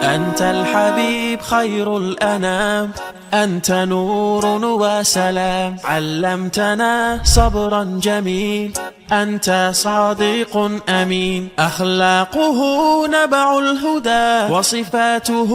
أنت الحبيب خير الأنام، أنت نور وسلام، علمتنا صبرا جميل، أنت صادق أمين، أخلاقه نبع الهدى وصفاته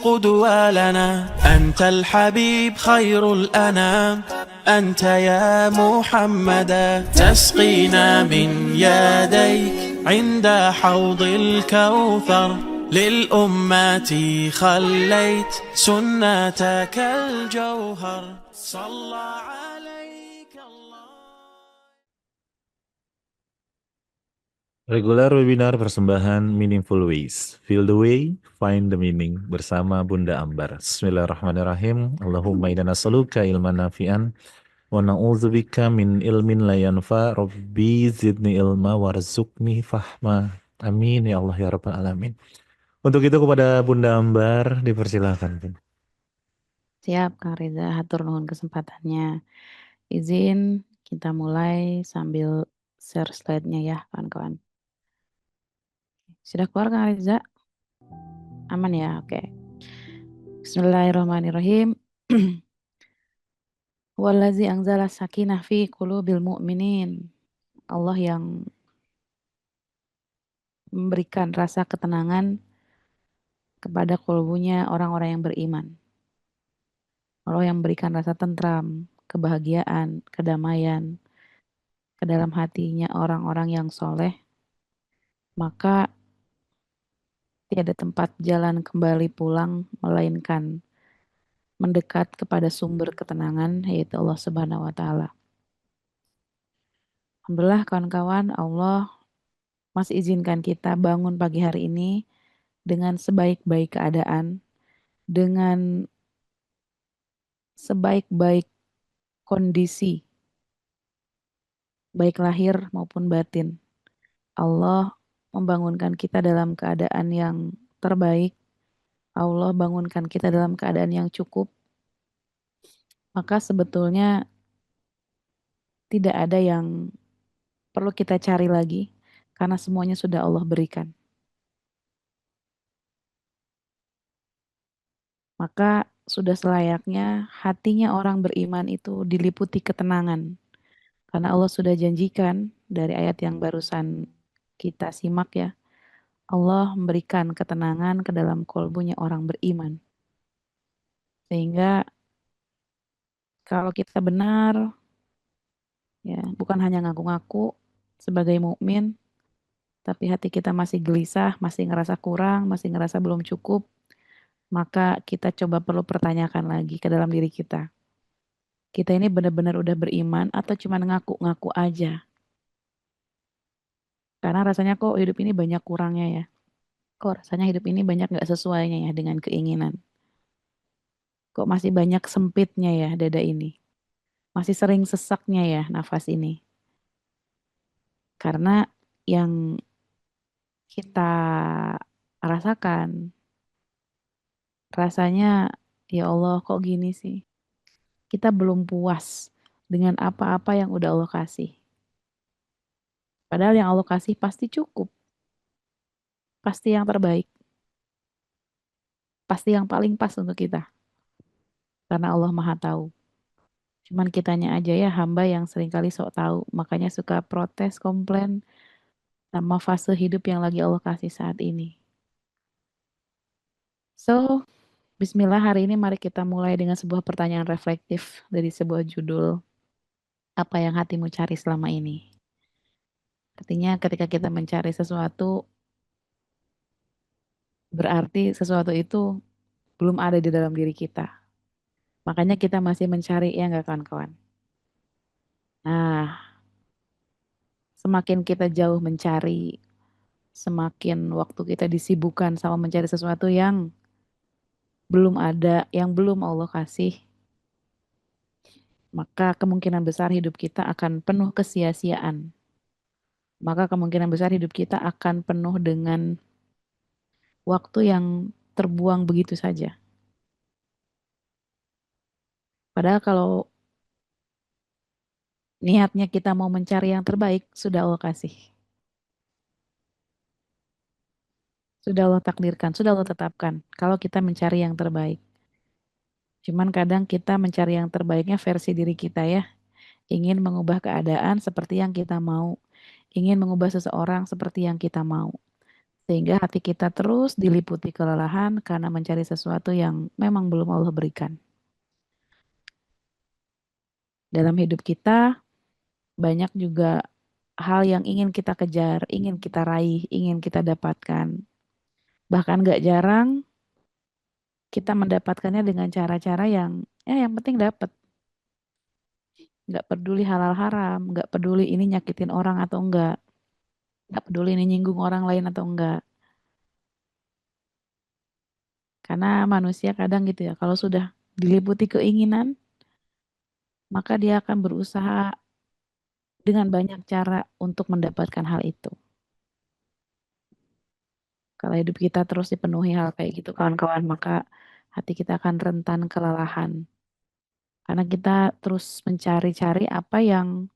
قدوة لنا. أنت الحبيب خير الأنام، أنت يا محمدا، تسقينا من يديك عند حوض الكوثر، للأمة خليت سنتك الجوهر، صلى عليك الله. Regular webinar persembahan Meaningful Ways. Feel the way, find the meaning bersama Bunda Ambar. Bismillahirrahmanirrahim. Allahumma inna nas'aluka ilman nafi'an wa na'udzubika min ilmin la yanfa. Rabbi zidni ilma warzuqni fahma. Amin ya Allah ya rabbal alamin. Untuk itu kepada Bunda Ambar dipersilakan, Bun. Siap, Kang Reza. Hatur nuhun kesempatannya. Izin kita mulai sambil share slide-nya ya, kawan-kawan. Sudah keluar, Kang Reza? Aman ya? Oke. Bismillahirrahmanirrahim. Wallazi anzala sakinah fi qulubil mu'minin. Allah yang memberikan rasa ketenangan kepada kalbunya orang-orang yang beriman. Allah yang memberikan rasa tentram, kebahagiaan, kedamaian ke dalam hatinya orang-orang yang soleh, maka tiada tempat jalan kembali pulang melainkan mendekat kepada sumber ketenangan, yaitu Allah Subhanahu wa Ta'ala. Alhamdulillah, kawan-kawan, Allah masih izinkan kita bangun pagi hari ini dengan sebaik-baik keadaan, dengan sebaik-baik kondisi, baik lahir maupun batin. Allah membangunkan kita dalam keadaan yang terbaik. Allah bangunkan kita dalam keadaan yang cukup. Maka sebetulnya tidak ada yang perlu kita cari lagi, karena semuanya sudah Allah berikan. Maka sudah selayaknya hatinya orang beriman itu diliputi ketenangan. Karena Allah sudah janjikan dari ayat yang barusan kita simak ya, Allah memberikan ketenangan ke dalam kolbunya orang beriman. Sehingga kalau kita benar, ya bukan hanya ngaku-ngaku sebagai mukmin, tapi hati kita masih gelisah, masih ngerasa kurang, masih ngerasa belum cukup, maka kita coba perlu pertanyakan lagi ke dalam diri kita. Kita ini benar-benar udah beriman atau cuma ngaku-ngaku aja? Karena rasanya kok hidup ini banyak kurangnya ya. Kok rasanya hidup ini banyak gak sesuainya ya dengan keinginan. Kok masih banyak sempitnya ya dada ini. Masih sering sesaknya ya nafas ini. Karena yang kita rasakan, rasanya ya Allah kok gini sih. Kita belum puas dengan apa-apa yang udah Allah kasih. Padahal yang Allah kasih pasti cukup. Pasti yang terbaik. Pasti yang paling pas untuk kita. Karena Allah Maha tahu. Cuman kitanya aja ya hamba yang seringkali sok tahu. Makanya suka protes, komplain sama fase hidup yang lagi Allah kasih saat ini. So, bismillah, hari ini mari kita mulai dengan sebuah pertanyaan reflektif dari sebuah judul. Apa yang hatimu cari selama ini? Artinya ketika kita mencari sesuatu, berarti sesuatu itu belum ada di dalam diri kita. Makanya kita masih mencari, ya nggak kawan-kawan? Nah, semakin kita jauh mencari, semakin waktu kita disibukkan sama mencari sesuatu yang belum ada, yang belum Allah kasih, maka kemungkinan besar hidup kita akan penuh kesia-siaan. Maka kemungkinan besar hidup kita akan penuh dengan waktu yang terbuang begitu saja. Padahal kalau niatnya kita mau mencari yang terbaik, sudah Allah kasih. Sudah Allah takdirkan, sudah Allah tetapkan. Kalau kita mencari yang terbaik. Cuman kadang kita mencari yang terbaiknya versi diri kita ya. Ingin mengubah keadaan seperti yang kita mau. Ingin mengubah seseorang seperti yang kita mau. Sehingga hati kita terus diliputi kelelahan karena mencari sesuatu yang memang belum Allah berikan. Dalam hidup kita banyak juga hal yang ingin kita kejar, ingin kita raih, ingin kita dapatkan. Bahkan gak jarang kita mendapatkannya dengan cara-cara yang yang penting dapat. Gak peduli halal haram, gak peduli ini nyakitin orang atau enggak, gak peduli ini nyinggung orang lain atau enggak. Karena manusia kadang gitu ya, kalau sudah diliputi keinginan, maka dia akan berusaha dengan banyak cara untuk mendapatkan hal itu. Kalau hidup kita terus dipenuhi hal kayak gitu kawan-kawan, maka hati kita akan rentan kelelahan. Karena kita terus mencari-cari apa yang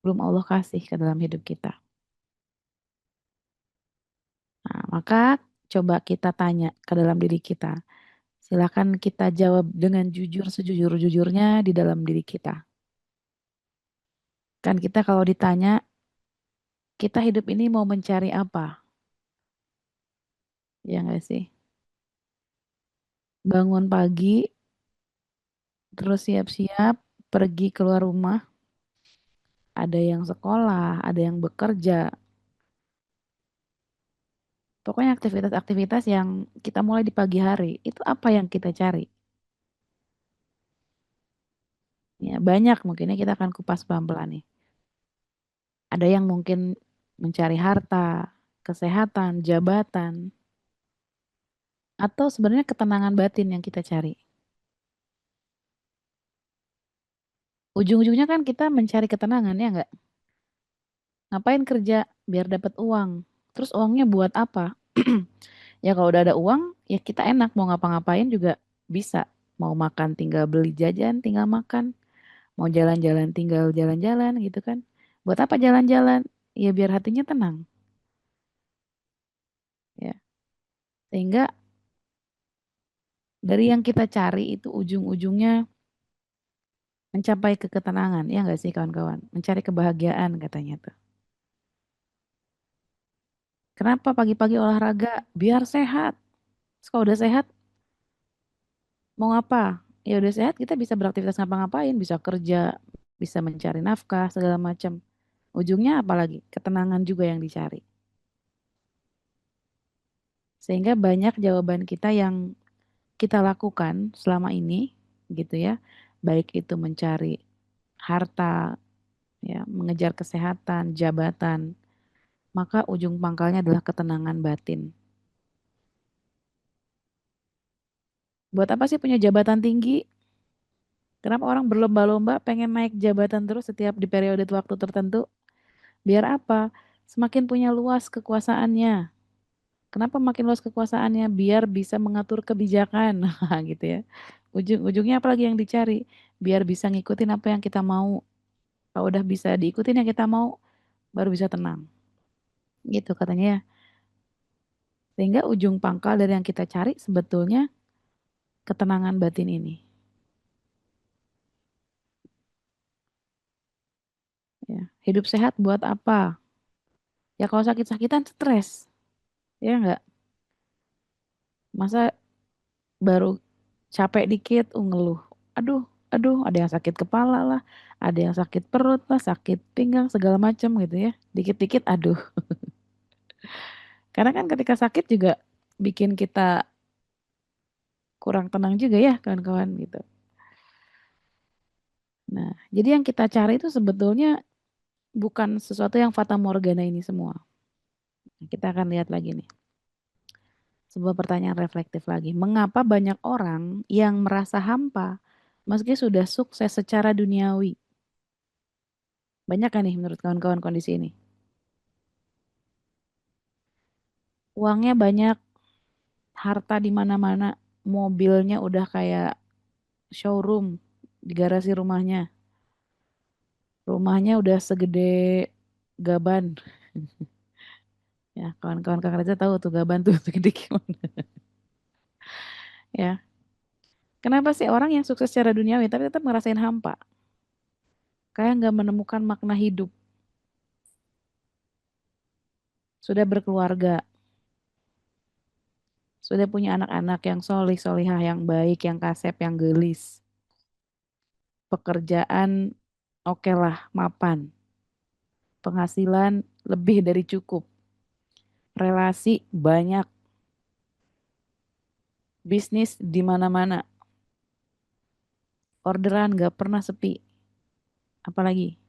belum Allah kasih ke dalam hidup kita. Nah, maka coba kita tanya ke dalam diri kita. Silakan kita jawab dengan jujur sejujur-jujurnya di dalam diri kita. Kan kita kalau ditanya, kita hidup ini mau mencari apa? Ya nggak sih? Bangun pagi, terus siap-siap, pergi keluar rumah. Ada yang sekolah, ada yang bekerja. Pokoknya aktivitas-aktivitas yang kita mulai di pagi hari, itu apa yang kita cari? Ya, banyak mungkinnya kita akan kupas pelan-pelan nih. Ada yang mungkin mencari harta, kesehatan, jabatan, atau sebenarnya ketenangan batin yang kita cari. Ujung-ujungnya kan kita mencari ketenangan ya nggak? Ngapain kerja biar dapat uang? Terus uangnya buat apa? Ya kalau udah ada uang, ya kita enak mau ngapa-ngapain juga bisa. Mau makan tinggal beli jajan, tinggal makan. Mau jalan-jalan tinggal jalan-jalan gitu kan. Buat apa jalan-jalan? Ya biar hatinya tenang. Ya. Sehingga dari yang kita cari itu ujung-ujungnya mencapai ketenangan. Ya nggak sih kawan-kawan? Mencari kebahagiaan katanya tuh. Kenapa pagi-pagi olahraga? Biar sehat. Terus kalau udah sehat, mau apa? Ya udah sehat kita bisa beraktivitas ngapa-ngapain. Bisa kerja, bisa mencari nafkah, segala macam. Ujungnya apalagi? Ketenangan juga yang dicari. Sehingga banyak jawaban kita yang kita lakukan selama ini gitu ya. Baik itu mencari harta, ya, mengejar kesehatan, jabatan, maka ujung pangkalnya adalah ketenangan batin. Buat apa sih punya jabatan tinggi? Kenapa orang berlomba-lomba pengen naik jabatan terus setiap di periode waktu tertentu? Biar apa? Semakin punya luas kekuasaannya. Kenapa makin luas kekuasaannya? Biar bisa mengatur kebijakan, gitu ya. Ujung-ujungnya apalagi yang dicari? Biar bisa ngikutin apa yang kita mau. Kalau udah bisa diikutin yang kita mau, baru bisa tenang. Gitu katanya ya. Sehingga ujung pangkal dari yang kita cari sebetulnya ketenangan batin ini. Ya. Hidup sehat buat apa? Ya kalau sakit-sakitan stres. Ya enggak? Masa baru capek dikit, ngeluh. Aduh, aduh, ada yang sakit kepala lah, ada yang sakit perut lah, sakit pinggang, segala macam gitu ya. Dikit-dikit, aduh. Karena kan ketika sakit juga bikin kita kurang tenang juga ya, kawan-kawan gitu. Nah, jadi yang kita cari itu sebetulnya bukan sesuatu yang fata morgana ini semua. Kita akan lihat lagi nih. Sebuah pertanyaan reflektif lagi. Mengapa banyak orang yang merasa hampa meski sudah sukses secara duniawi? Banyak kan nih menurut kawan-kawan kondisi ini? Uangnya banyak, harta di mana-mana, mobilnya udah kayak showroom di garasi rumahnya. Rumahnya udah segede gaban, Ya, kawan-kawan Kak Reza tahu tuh gaban tuh gede gimana. Ya, kenapa sih orang yang sukses secara duniawi tapi tetap ngerasain hampa? Kayak nggak menemukan makna hidup. Sudah berkeluarga, sudah punya anak-anak yang solih, solihah, yang baik, yang kasep, yang gelis. Pekerjaan oke lah, mapan. Penghasilan lebih dari cukup. Relasi banyak. Bisnis di mana-mana. Orderan gak pernah sepi. Apalagi?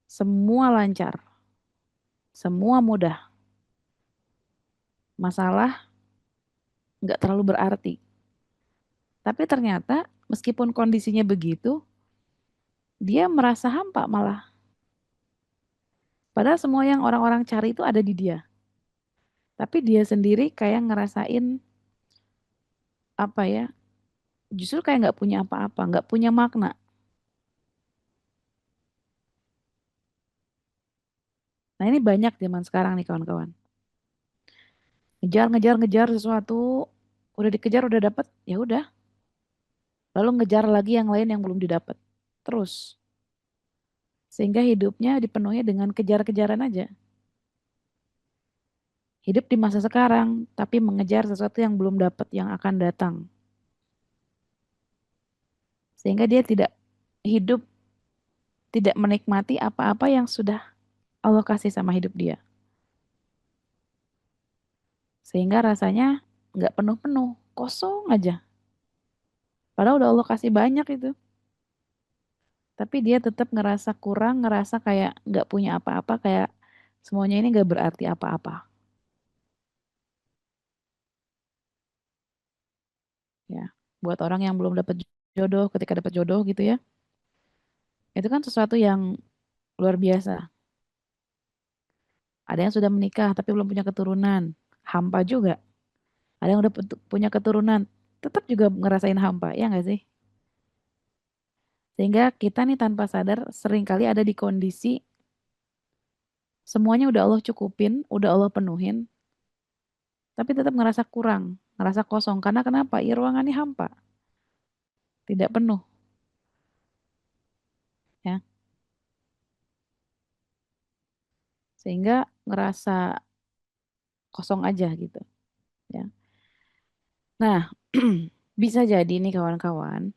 Semua lancar. Semua mudah. Masalah gak terlalu berarti. Tapi ternyata meskipun kondisinya begitu, dia merasa hampa malah. Padahal semua yang orang-orang cari itu ada di dia. Tapi dia sendiri kayak ngerasain apa ya, justru kayak nggak punya apa-apa, nggak punya makna. Nah ini banyak zaman sekarang nih kawan-kawan. Ngejar, ngejar, ngejar sesuatu, udah dikejar, udah dapet, ya udah. Lalu ngejar lagi yang lain yang belum didapat. Terus. Sehingga hidupnya dipenuhi dengan kejar-kejaran aja. Hidup di masa sekarang, tapi mengejar sesuatu yang belum dapat, yang akan datang. Sehingga dia tidak hidup, tidak menikmati apa-apa yang sudah Allah kasih sama hidup dia. Sehingga rasanya nggak penuh-penuh, kosong aja. Padahal udah Allah kasih banyak itu. Tapi dia tetap ngerasa kurang, ngerasa kayak nggak punya apa-apa, kayak semuanya ini nggak berarti apa-apa. Ya, buat orang yang belum dapat jodoh, ketika dapat jodoh gitu ya, itu kan sesuatu yang luar biasa. Ada yang sudah menikah tapi belum punya keturunan, hampa juga. Ada yang udah punya keturunan, tetap juga ngerasain hampa, ya nggak sih? Sehingga kita nih tanpa sadar seringkali ada di kondisi semuanya udah Allah cukupin, udah Allah penuhin, tapi tetap ngerasa kurang, ngerasa kosong. Karena kenapa? Ya ruangannya hampa, tidak penuh, ya. Sehingga ngerasa kosong aja gitu, ya. Nah, bisa jadi nih kawan-kawan,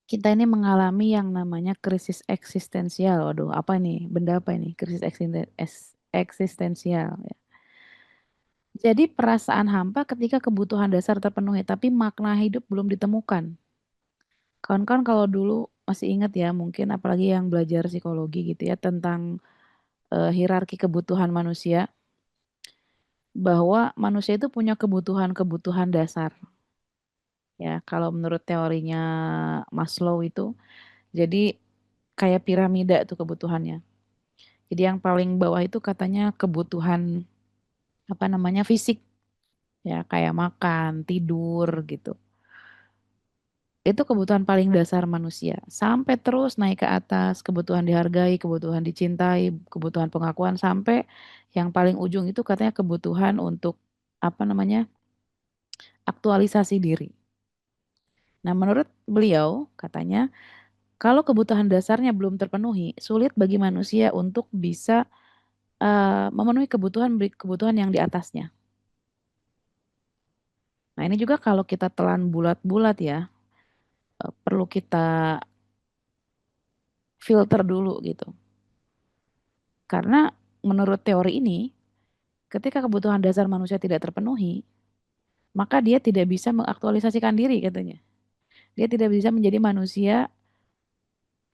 kita ini mengalami yang namanya krisis eksistensial. Waduh, apa nih? Benda apa ini? Krisis eksistensial, ya. Jadi perasaan hampa ketika kebutuhan dasar terpenuhi, tapi makna hidup belum ditemukan. Kawan-kawan kalau dulu masih ingat ya, mungkin apalagi yang belajar psikologi gitu ya, tentang hierarki kebutuhan manusia, bahwa manusia itu punya kebutuhan-kebutuhan dasar. Ya, kalau menurut teorinya Maslow itu, jadi kayak piramida tuh kebutuhannya. Jadi yang paling bawah itu katanya kebutuhan apa namanya fisik, ya kayak makan, tidur gitu. Itu kebutuhan paling dasar manusia. Sampai terus naik ke atas, kebutuhan dihargai, kebutuhan dicintai, kebutuhan pengakuan, sampai yang paling ujung itu katanya kebutuhan untuk apa namanya aktualisasi diri. Nah, menurut beliau katanya kalau kebutuhan dasarnya belum terpenuhi, sulit bagi manusia untuk bisa memenuhi kebutuhan yang di atasnya. Nah, ini juga kalau kita telan bulat-bulat ya, perlu kita filter dulu gitu. Karena menurut teori ini, ketika kebutuhan dasar manusia tidak terpenuhi, maka dia tidak bisa mengaktualisasikan diri katanya. Dia tidak bisa menjadi manusia,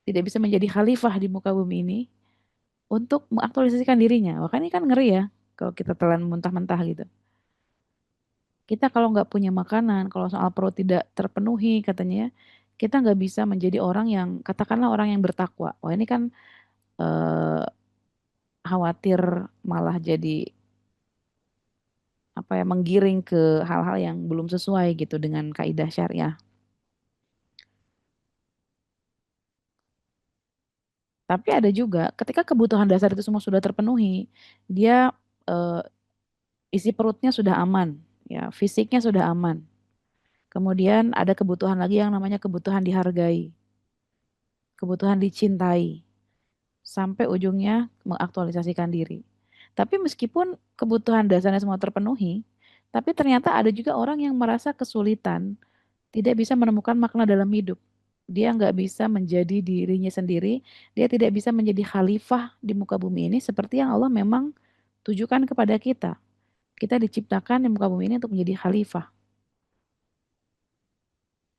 tidak bisa menjadi khalifah di muka bumi ini untuk mengaktualisasikan dirinya. Makanya ini kan ngeri ya kalau kita telan mentah-mentah gitu. Kita kalau nggak punya makanan, kalau soal perut tidak terpenuhi katanya, kita nggak bisa menjadi orang yang katakanlah orang yang bertakwa. Wah ini kan eh, khawatir malah jadi apa ya menggiring ke hal-hal yang belum sesuai gitu dengan kaidah syariah. Tapi ada juga ketika kebutuhan dasar itu semua sudah terpenuhi, dia eh, isi perutnya sudah aman, ya, fisiknya sudah aman. Kemudian ada kebutuhan lagi yang namanya kebutuhan dihargai, kebutuhan dicintai, sampai ujungnya mengaktualisasikan diri. Tapi meskipun kebutuhan dasarnya semua terpenuhi, tapi ternyata ada juga orang yang merasa kesulitan, tidak bisa menemukan makna dalam hidup. Dia nggak bisa menjadi dirinya sendiri, dia tidak bisa menjadi khalifah di muka bumi ini seperti yang Allah memang tujukan kepada kita. Kita diciptakan di muka bumi ini untuk menjadi khalifah.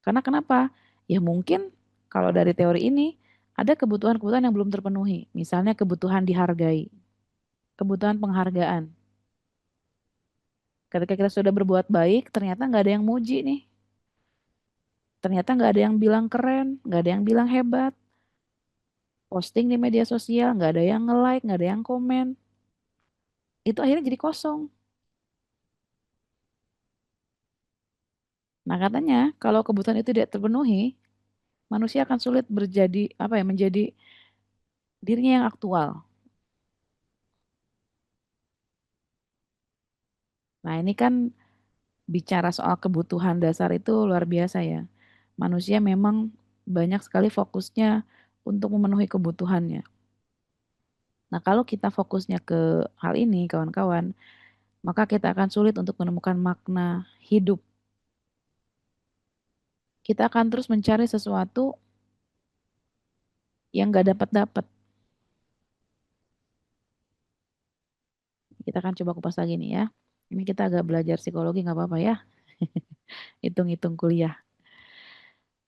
Karena kenapa? Ya mungkin kalau dari teori ini ada kebutuhan-kebutuhan yang belum terpenuhi. Misalnya kebutuhan dihargai, kebutuhan penghargaan. Ketika kita sudah berbuat baik, ternyata nggak ada yang muji nih. Ternyata nggak ada yang bilang keren, nggak ada yang bilang hebat. Posting di media sosial, nggak ada yang nge-like, nggak ada yang komen. Itu akhirnya jadi kosong. Nah katanya kalau kebutuhan itu tidak terpenuhi, manusia akan sulit berjadi apa ya menjadi dirinya yang aktual. Nah ini kan bicara soal kebutuhan dasar itu luar biasa ya. Manusia memang banyak sekali fokusnya untuk memenuhi kebutuhannya. Nah kalau kita fokusnya ke hal ini kawan-kawan, maka kita akan sulit untuk menemukan makna hidup. Kita akan terus mencari sesuatu yang gak dapat-dapat. Kita akan coba kupas lagi nih ya. Ini kita agak belajar psikologi nggak apa-apa ya. Hitung-hitung kuliah.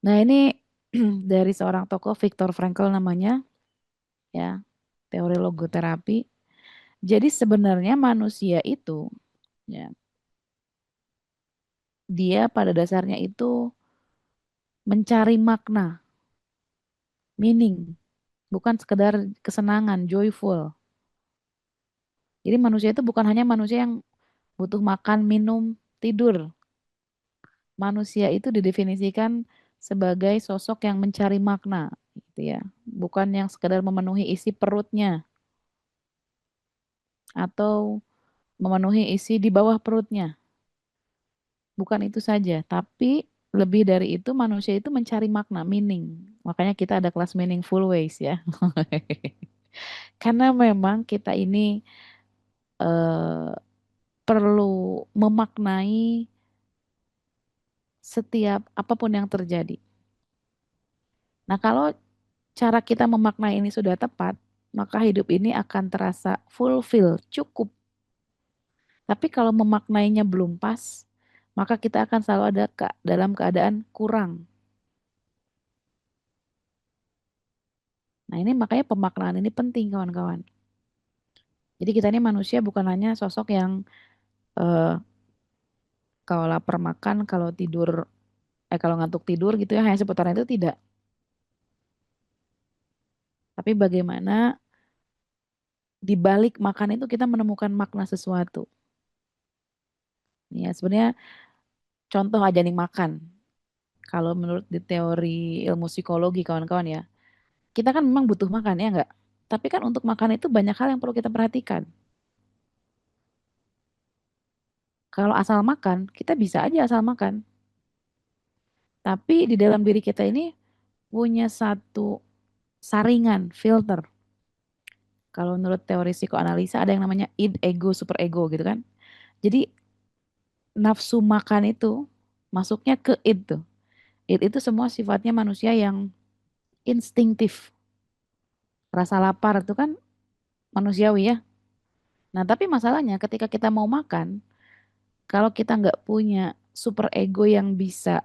Nah ini dari seorang tokoh Viktor Frankl namanya ya, teori logoterapi. Jadi sebenarnya manusia itu ya, dia pada dasarnya itu mencari makna, meaning, bukan sekedar kesenangan, joyful. Jadi manusia itu bukan hanya manusia yang butuh makan, minum, tidur. Manusia itu didefinisikan sebagai sosok yang mencari makna, gitu ya. Bukan yang sekedar memenuhi isi perutnya atau memenuhi isi di bawah perutnya. Bukan itu saja, tapi lebih dari itu manusia itu mencari makna, meaning. Makanya kita ada kelas meaningful ways ya. Karena memang kita ini eh, perlu memaknai setiap apapun yang terjadi. Nah, kalau cara kita memaknai ini sudah tepat, maka hidup ini akan terasa fulfill, cukup. Tapi kalau memaknainya belum pas, maka kita akan selalu ada dalam keadaan kurang. Nah, ini makanya pemaknaan ini penting, kawan-kawan. Jadi kita ini manusia bukan hanya sosok yang eh, kalau lapar makan, kalau tidur, kalau ngantuk tidur gitu ya, hanya seputaran itu tidak. Tapi bagaimana di balik makan itu kita menemukan makna sesuatu. Ya, sebenarnya contoh aja nih makan. Kalau menurut di teori ilmu psikologi kawan-kawan ya, kita kan memang butuh makan ya enggak? Tapi kan untuk makan itu banyak hal yang perlu kita perhatikan. Kalau asal makan, kita bisa aja asal makan. Tapi di dalam diri kita ini punya satu saringan, filter. Kalau menurut teori psikoanalisa ada yang namanya id, ego, super ego gitu kan. Jadi nafsu makan itu masuknya ke id tuh. Id itu semua sifatnya manusia yang instingtif. Rasa lapar itu kan manusiawi ya. Nah tapi masalahnya ketika kita mau makan, kalau kita nggak punya super ego yang bisa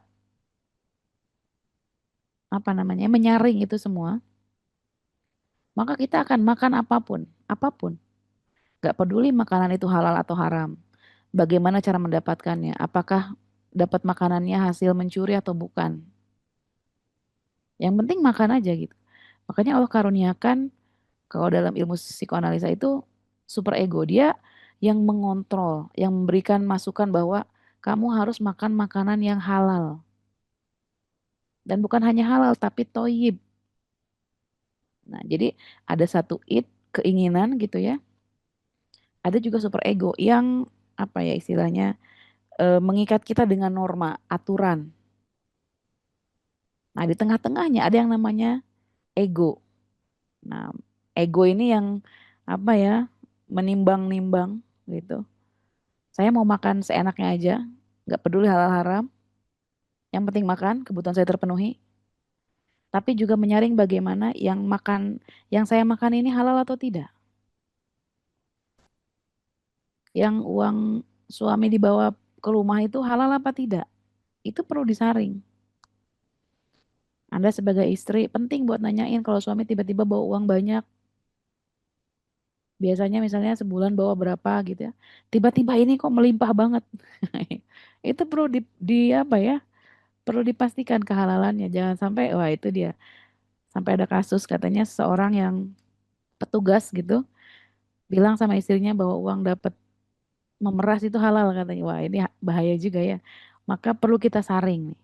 apa namanya menyaring itu semua, maka kita akan makan apapun, apapun. Gak peduli makanan itu halal atau haram. Bagaimana cara mendapatkannya? Apakah dapat makanannya hasil mencuri atau bukan? Yang penting makan aja gitu. Makanya Allah karuniakan kalau dalam ilmu psikoanalisa itu super ego. Dia yang mengontrol, yang memberikan masukan bahwa kamu harus makan makanan yang halal. Dan bukan hanya halal tapi toyib. Nah, jadi ada satu id, keinginan gitu ya. Ada juga super ego yang apa ya istilahnya mengikat kita dengan norma, aturan. Nah, di tengah-tengahnya ada yang namanya ego. Nah, ego ini yang apa ya, menimbang-nimbang gitu. Saya mau makan seenaknya aja, nggak peduli halal haram. Yang penting makan, kebutuhan saya terpenuhi. Tapi juga menyaring bagaimana yang saya makan ini halal atau tidak. Yang uang suami dibawa ke rumah itu halal apa tidak. Itu perlu disaring. Anda sebagai istri penting buat nanyain kalau suami tiba-tiba bawa uang banyak. Biasanya misalnya sebulan bawa berapa gitu ya. Tiba-tiba ini kok melimpah banget. Itu perlu di apa ya? Perlu dipastikan kehalalannya. Jangan sampai wah itu dia. Sampai ada kasus katanya seorang yang petugas gitu bilang sama istrinya bahwa uang dapat memeras itu halal katanya. Wah, ini bahaya juga ya. Maka perlu kita saring nih.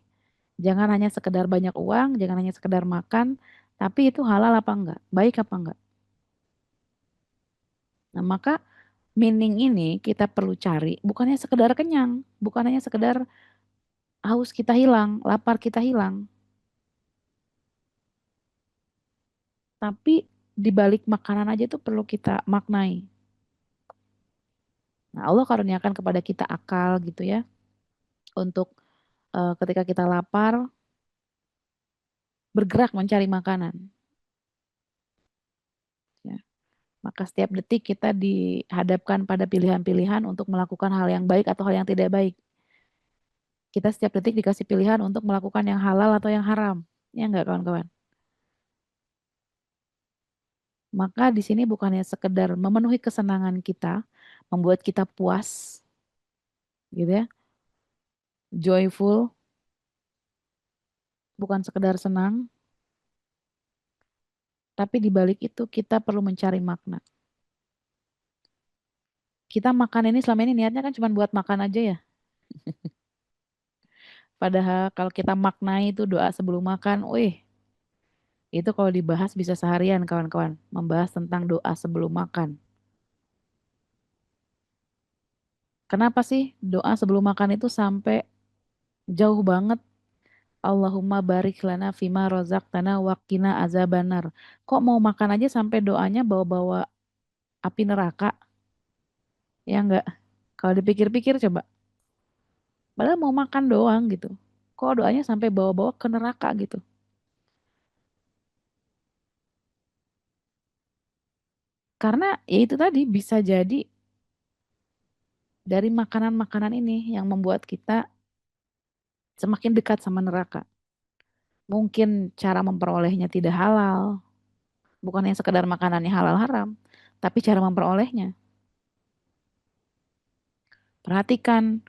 Jangan hanya sekedar banyak uang, jangan hanya sekedar makan, tapi itu halal apa enggak? Baik apa enggak? Nah, maka meaning ini kita perlu cari, bukannya sekedar kenyang, bukan hanya sekedar haus kita hilang, lapar kita hilang, tapi di balik makanan aja itu perlu kita maknai. Nah, Allah karuniakan kepada kita akal gitu ya, untuk ketika kita lapar, bergerak mencari makanan. Ya. Maka setiap detik kita dihadapkan pada pilihan-pilihan untuk melakukan hal yang baik atau hal yang tidak baik. Kita setiap detik dikasih pilihan untuk melakukan yang halal atau yang haram. Ya enggak kawan-kawan? Maka di sini bukannya sekedar memenuhi kesenangan kita, membuat kita puas, gitu ya, joyful, bukan sekedar senang, tapi di balik itu kita perlu mencari makna. Kita makan ini selama ini niatnya kan cuma buat makan aja ya. Padahal kalau kita maknai itu doa sebelum makan, wih, itu kalau dibahas bisa seharian kawan-kawan, membahas tentang doa sebelum makan. Kenapa sih doa sebelum makan itu sampai jauh banget? Allahumma barik lana fima rozaqtana waqina azabannar. Kok mau makan aja sampai doanya bawa-bawa api neraka? Ya enggak? Kalau dipikir-pikir coba. Padahal mau makan doang gitu. Kok doanya sampai bawa-bawa ke neraka gitu? Karena ya itu tadi bisa jadi dari makanan-makanan ini yang membuat kita semakin dekat sama neraka. Mungkin cara memperolehnya tidak halal, bukan yang sekedar makanannya halal haram, tapi cara memperolehnya. Perhatikan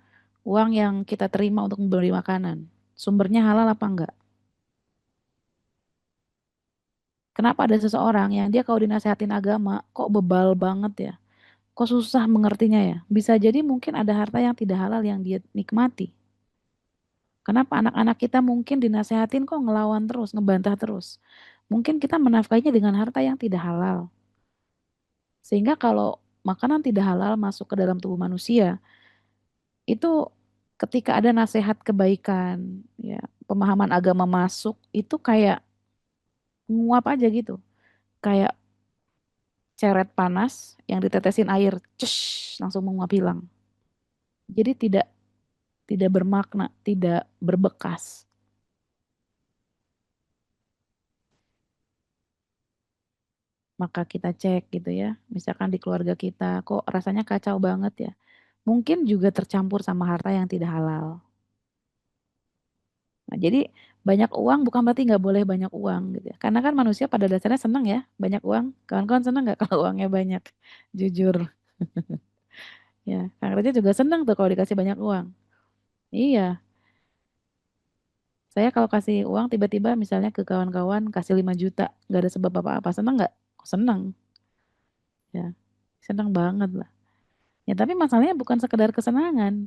uang yang kita terima untuk membeli makanan. Sumbernya halal apa enggak? Kenapa ada seseorang yang dia kalau dinasehatin agama kok bebal banget ya? Kok susah mengertinya ya? Bisa jadi mungkin ada harta yang tidak halal yang dia nikmati. Kenapa anak-anak kita mungkin dinasehatin kok ngelawan terus, ngebantah terus? Mungkin kita menafkainya dengan harta yang tidak halal. Sehingga kalau makanan tidak halal masuk ke dalam tubuh manusia, itu ketika ada nasihat kebaikan, ya, pemahaman agama masuk, itu kayak nguap aja gitu. Kayak ceret panas yang ditetesin air, cus, langsung menguap hilang. Jadi tidak bermakna, tidak berbekas. Maka kita cek gitu ya. Misalkan di keluarga kita kok rasanya kacau banget ya. Mungkin juga tercampur sama harta yang tidak halal. Nah, jadi banyak uang bukan berarti nggak boleh banyak uang gitu ya. Karena kan manusia pada dasarnya senang ya banyak uang. Kawan-kawan senang nggak kalau uangnya banyak? Jujur. Ya, Kang Raja juga senang tuh kalau dikasih banyak uang. Iya, saya kalau kasih uang tiba-tiba misalnya ke kawan-kawan kasih 5 juta, nggak ada sebab apa-apa. Senang nggak? Oh, senang. Ya, senang banget lah. Ya, tapi masalahnya bukan sekedar kesenangan.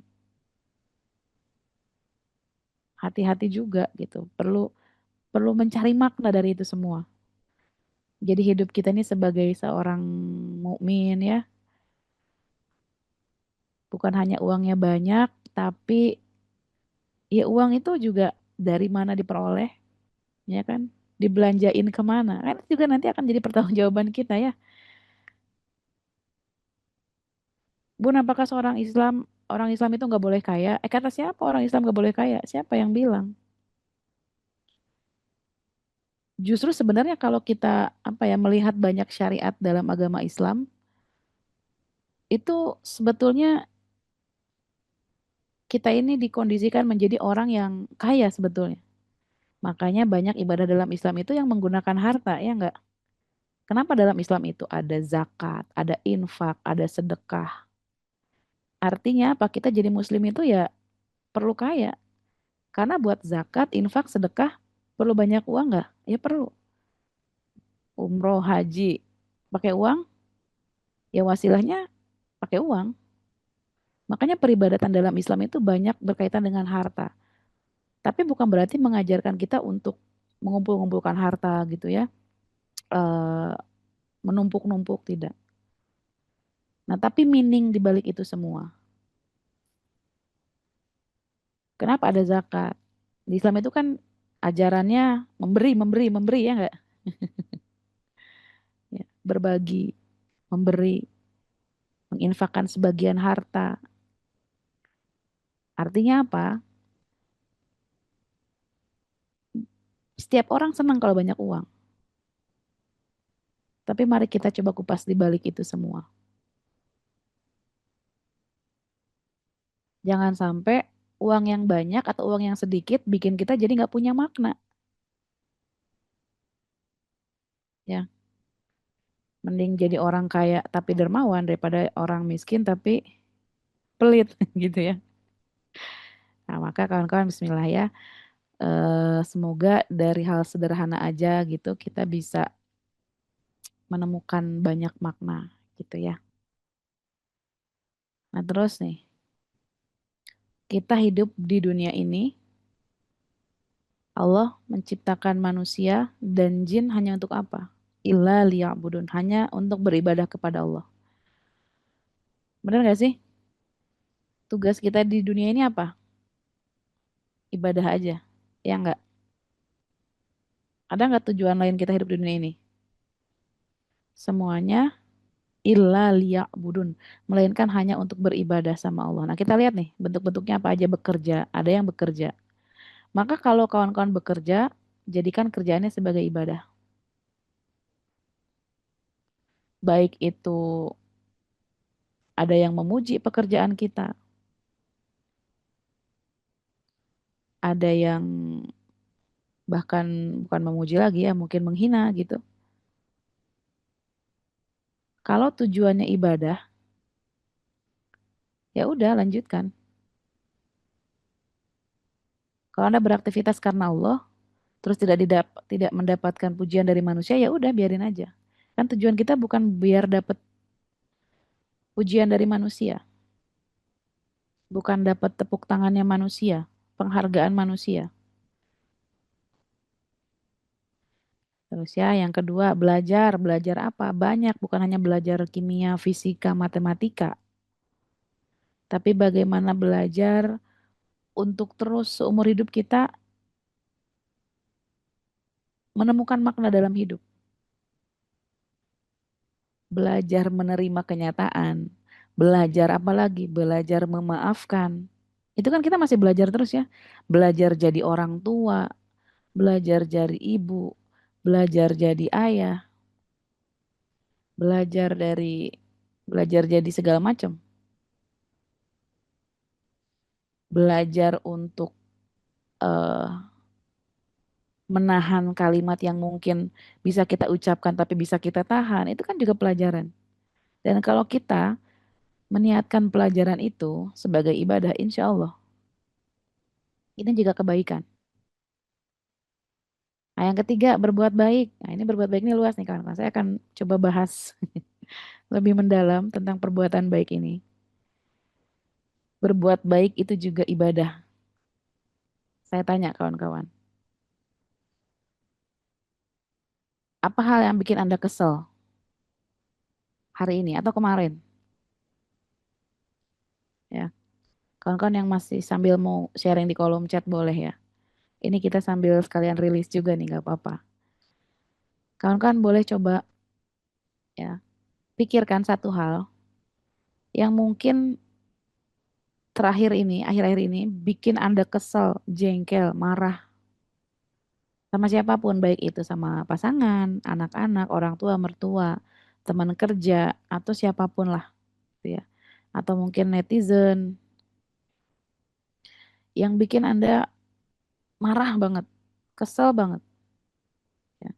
Hati-hati juga gitu. Perlu perlu mencari makna dari itu semua. Jadi hidup kita ini sebagai seorang mukmin ya, bukan hanya uangnya banyak, tapi ya uang itu juga dari mana diperoleh, ya kan? Dibelanjain kemana? Kan itu juga nanti akan jadi pertanggungjawaban kita ya. Bun, apakah orang Islam itu nggak boleh kaya? Kata siapa orang Islam nggak boleh kaya? Siapa yang bilang? Justru sebenarnya kalau kita apa ya melihat banyak syariat dalam agama Islam, itu sebetulnya kita ini dikondisikan menjadi orang yang kaya sebetulnya. Makanya banyak ibadah dalam Islam itu yang menggunakan harta, ya enggak? Kenapa dalam Islam itu ada zakat, ada infak, ada sedekah? Artinya apa? Kita jadi muslim itu ya perlu kaya. Karena buat zakat, infak, sedekah perlu banyak uang enggak? Ya perlu. Umroh, haji, pakai uang, ya wasilahnya pakai uang. Makanya peribadatan dalam Islam itu banyak berkaitan dengan harta. Tapi bukan berarti mengajarkan kita untuk mengumpul-ngumpulkan harta gitu ya. Eh, menumpuk-numpuk tidak. Nah, tapi meaning di balik itu semua. Kenapa ada zakat? Di Islam itu kan ajarannya memberi, memberi, memberi ya enggak? Ya, berbagi, memberi, menginfakkan sebagian harta. Artinya apa? Setiap orang senang kalau banyak uang. Tapi mari kita coba kupas di balik itu semua. Jangan sampai uang yang banyak atau uang yang sedikit bikin kita jadi nggak punya makna. Ya, mending jadi orang kaya tapi dermawan daripada orang miskin tapi pelit gitu ya. Nah, maka kawan-kawan Bismillah ya. Semoga dari hal sederhana aja gitu kita bisa menemukan banyak makna gitu ya. Nah terus nih, kita hidup di dunia ini, Allah menciptakan manusia dan jin hanya untuk apa? Illa liya'budun, hanya untuk beribadah kepada Allah. Benar gak sih? Tugas kita di dunia ini apa? Ibadah aja. Ya enggak? Ada nggak tujuan lain kita hidup di dunia ini? Semuanya illa liya'budun, melainkan hanya untuk beribadah sama Allah. Nah, kita lihat nih bentuk-bentuknya apa aja bekerja. Ada yang bekerja. Maka kalau kawan-kawan bekerja, jadikan kerjaannya sebagai ibadah. Baik itu ada yang memuji pekerjaan kita, ada yang bahkan bukan memuji lagi ya, mungkin menghina gitu. Kalau tujuannya ibadah, ya udah lanjutkan. Kalau Anda beraktivitas karena Allah, terus tidak mendapatkan pujian dari manusia, ya udah biarin aja. Kan tujuan kita bukan biar dapat pujian dari manusia, bukan dapat tepuk tangannya manusia, penghargaan manusia. Terus ya, yang kedua belajar, belajar apa? Banyak, bukan hanya belajar kimia, fisika, matematika, tapi bagaimana belajar untuk terus seumur hidup kita menemukan makna dalam hidup. Belajar menerima kenyataan, belajar apa lagi? Belajar memaafkan. Itu kan kita masih belajar terus ya. Belajar jadi orang tua, belajar jadi ibu, belajar jadi ayah, belajar dari belajar jadi segala macam. Belajar untuk eh, menahan kalimat yang mungkin bisa kita ucapkan tapi bisa kita tahan. Itu kan juga pelajaran. Dan kalau kita meniatkan pelajaran itu sebagai ibadah, insya Allah ini juga kebaikan. Nah, yang ketiga, berbuat baik. Nah, ini berbuat baik ini luas nih kawan-kawan. Saya akan coba bahas lebih mendalam tentang perbuatan baik ini. Berbuat baik itu juga ibadah. Saya tanya kawan-kawan, Apa hal yang bikin Anda kesel hari ini atau kemarin? Ya, kawan-kawan yang masih sambil mau sharing di kolom chat boleh ya. Ini kita sambil sekalian rilis juga nih, nggak apa-apa. Kawan-kawan boleh coba ya pikirkan satu hal yang mungkin terakhir ini, akhir-akhir ini bikin Anda kesel, jengkel, marah sama siapapun, baik itu sama pasangan, anak-anak, orang tua, mertua, teman kerja, atau siapapun lah, gitu ya. Atau mungkin netizen yang bikin Anda marah banget, kesel banget, ya.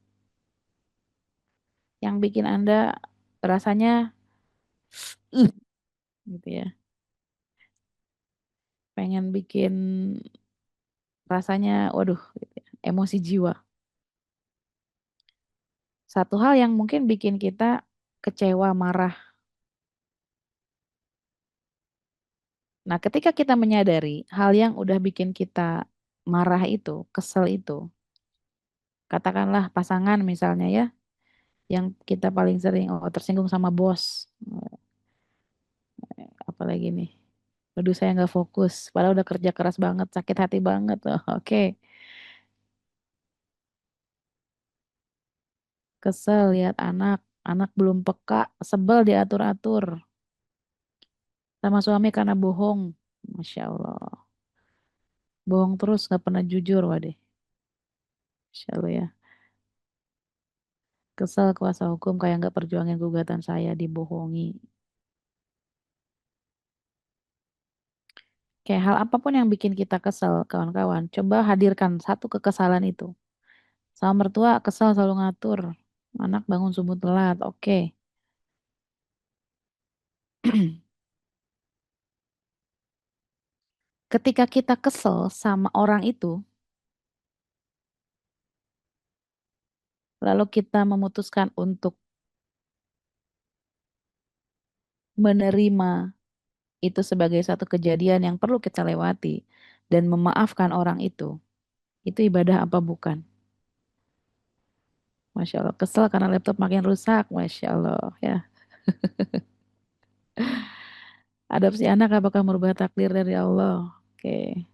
Yang bikin Anda rasanya, "Ih," gitu ya, pengen bikin rasanya, waduh, gitu ya, emosi jiwa. Satu hal yang mungkin bikin kita kecewa, marah. Nah, ketika kita menyadari hal yang udah bikin kita marah itu, kesel itu, katakanlah pasangan misalnya ya, yang kita paling sering tersinggung sama bos, apalagi nih, aduh saya nggak fokus, padahal udah kerja keras banget, sakit hati banget, oke, kesel lihat anak, anak belum peka, sebel diatur-atur, sama suami karena bohong, masya Allah, bohong terus nggak pernah jujur, waduh, masya Allah ya. Kesel kuasa hukum kayak nggak perjuangin gugatan saya dibohongi. Kayak hal apapun yang bikin kita kesel, kawan-kawan, coba hadirkan satu kekesalan itu. Sama mertua kesel selalu ngatur. Anak bangun subuh telat, oke. Ketika kita kesel sama orang itu, lalu kita memutuskan untuk menerima itu sebagai satu kejadian yang perlu kita lewati dan memaafkan orang itu ibadah apa bukan? Masya Allah, kesel karena laptop makin rusak, Masya Allah ya. Adopsi anak apakah merubah takdir dari Allah? Oke,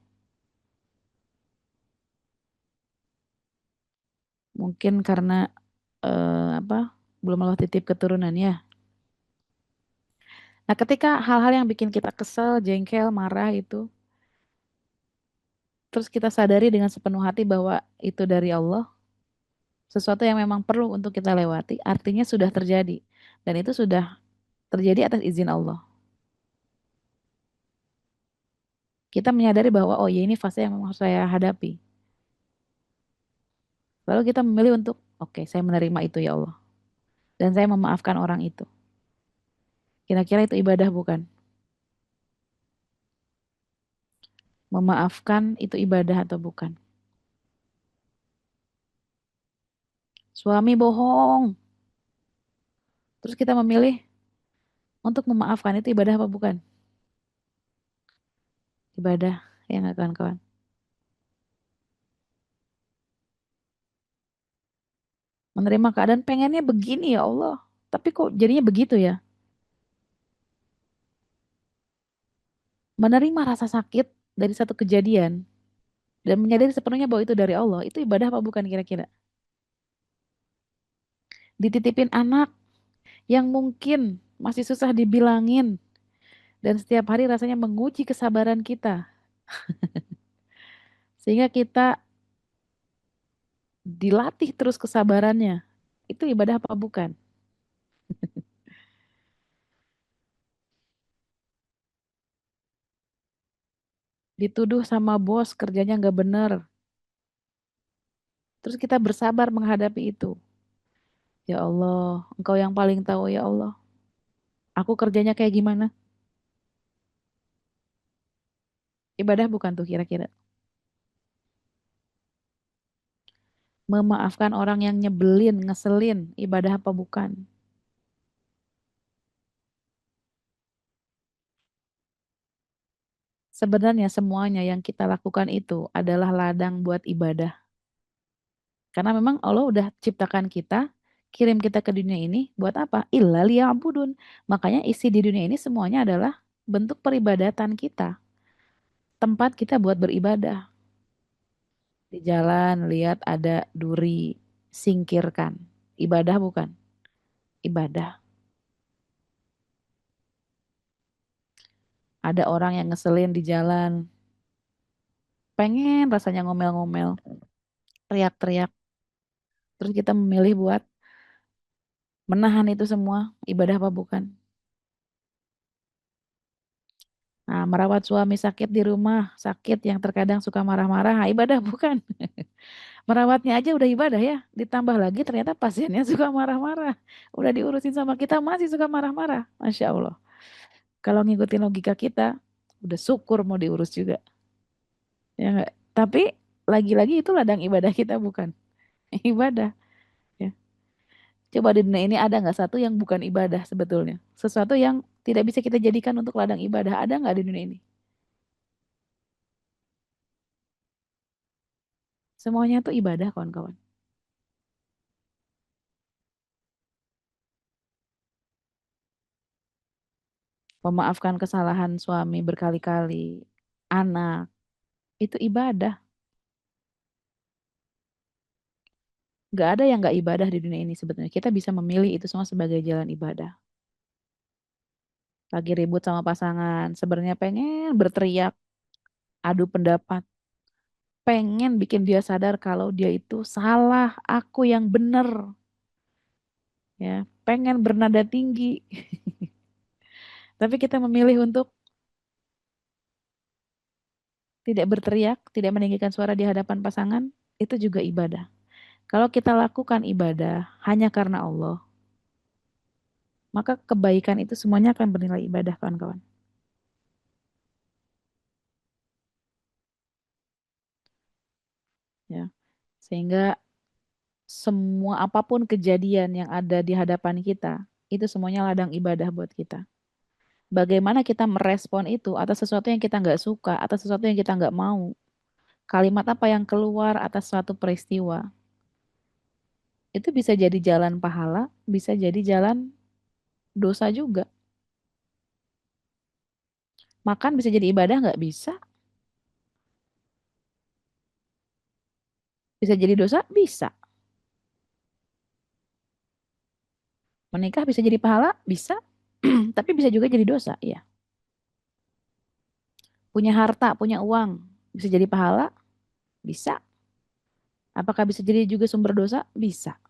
mungkin karena apa? Belum Allah titip keturunan ya. Nah, ketika hal-hal yang bikin kita kesel, jengkel, marah itu, terus kita sadari dengan sepenuh hati bahwa itu dari Allah, sesuatu yang memang perlu untuk kita lewati, artinya sudah terjadi. Dan itu sudah terjadi atas izin Allah. Kita menyadari bahwa, oh ya ini fase yang memang harus saya hadapi. Lalu kita memilih untuk, oke, saya menerima itu ya Allah. Dan saya memaafkan orang itu. Kira-kira itu ibadah bukan? Memaafkan itu ibadah atau bukan? Suami bohong. Terus kita memilih untuk memaafkan itu ibadah apa bukan? Ibadah, ya nggak kawan-kawan? Menerima keadaan pengennya begini ya Allah. Tapi kok jadinya begitu ya? Menerima rasa sakit dari satu kejadian dan menyadari sepenuhnya bahwa itu dari Allah, itu ibadah apa bukan kira-kira? Dititipin anak yang mungkin masih susah dibilangin dan setiap hari rasanya menguji kesabaran kita. Sehingga kita dilatih terus kesabarannya. Itu ibadah apa bukan? Dituduh sama bos kerjanya nggak bener. Terus kita bersabar menghadapi itu. Ya Allah, Engkau yang paling tahu ya Allah. Aku kerjanya kayak gimana? Ibadah bukan tuh kira-kira? Memaafkan orang yang nyebelin, ngeselin, ibadah apa bukan? Sebenarnya semuanya yang kita lakukan itu adalah ladang buat ibadah. Karena memang Allah udah ciptakan kita kirim kita ke dunia ini buat apa? Illa liya'budun. Makanya isi di dunia ini semuanya adalah bentuk peribadatan kita. Tempat kita buat beribadah. Di jalan lihat ada duri, singkirkan. Ibadah bukan? Ibadah. Ada orang yang ngeselin di jalan, pengen rasanya ngomel-ngomel, teriak-teriak. Terus kita memilih buat menahan itu semua, ibadah apa bukan? Nah, merawat suami sakit di rumah, sakit yang terkadang suka marah-marah, ibadah bukan? Merawatnya aja udah ibadah ya, ditambah lagi ternyata pasiennya suka marah-marah. Udah diurusin sama kita masih suka marah-marah, Masya Allah. Kalau ngikutin logika kita, udah syukur mau diurus juga. Ya enggak? Tapi lagi-lagi itu ladang ibadah kita bukan? Ibadah. Ya. Coba di dunia ini ada nggak satu yang bukan ibadah sebetulnya? Sesuatu yang tidak bisa kita jadikan untuk ladang ibadah, ada nggak di dunia ini? Semuanya tuh ibadah kawan-kawan. Memaafkan kesalahan suami berkali-kali, anak, itu ibadah. Nggak ada yang nggak ibadah di dunia ini sebetulnya. Kita bisa memilih itu semua sebagai jalan ibadah. Lagi ribut sama pasangan, sebenarnya pengen berteriak, adu pendapat, pengen bikin dia sadar kalau dia itu salah, aku yang benar, ya, pengen bernada tinggi. Tapi kita memilih untuk tidak berteriak, tidak meninggikan suara di hadapan pasangan, itu juga ibadah. Kalau kita lakukan ibadah hanya karena Allah, maka kebaikan itu semuanya akan bernilai ibadah, kawan-kawan. Ya. Sehingga semua apapun kejadian yang ada di hadapan kita, itu semuanya ladang ibadah buat kita. Bagaimana kita merespon itu atas sesuatu yang kita nggak suka, atas sesuatu yang kita nggak mau. Kalimat apa yang keluar atas suatu peristiwa. Itu bisa jadi jalan pahala, bisa jadi jalan dosa juga. Makan bisa jadi ibadah nggak? Bisa. Bisa jadi dosa? Bisa. Menikah bisa jadi pahala? Bisa. Tapi bisa juga jadi dosa, ya. Punya harta, punya uang, bisa jadi pahala? Bisa. Apakah bisa jadi juga sumber dosa? Bisa.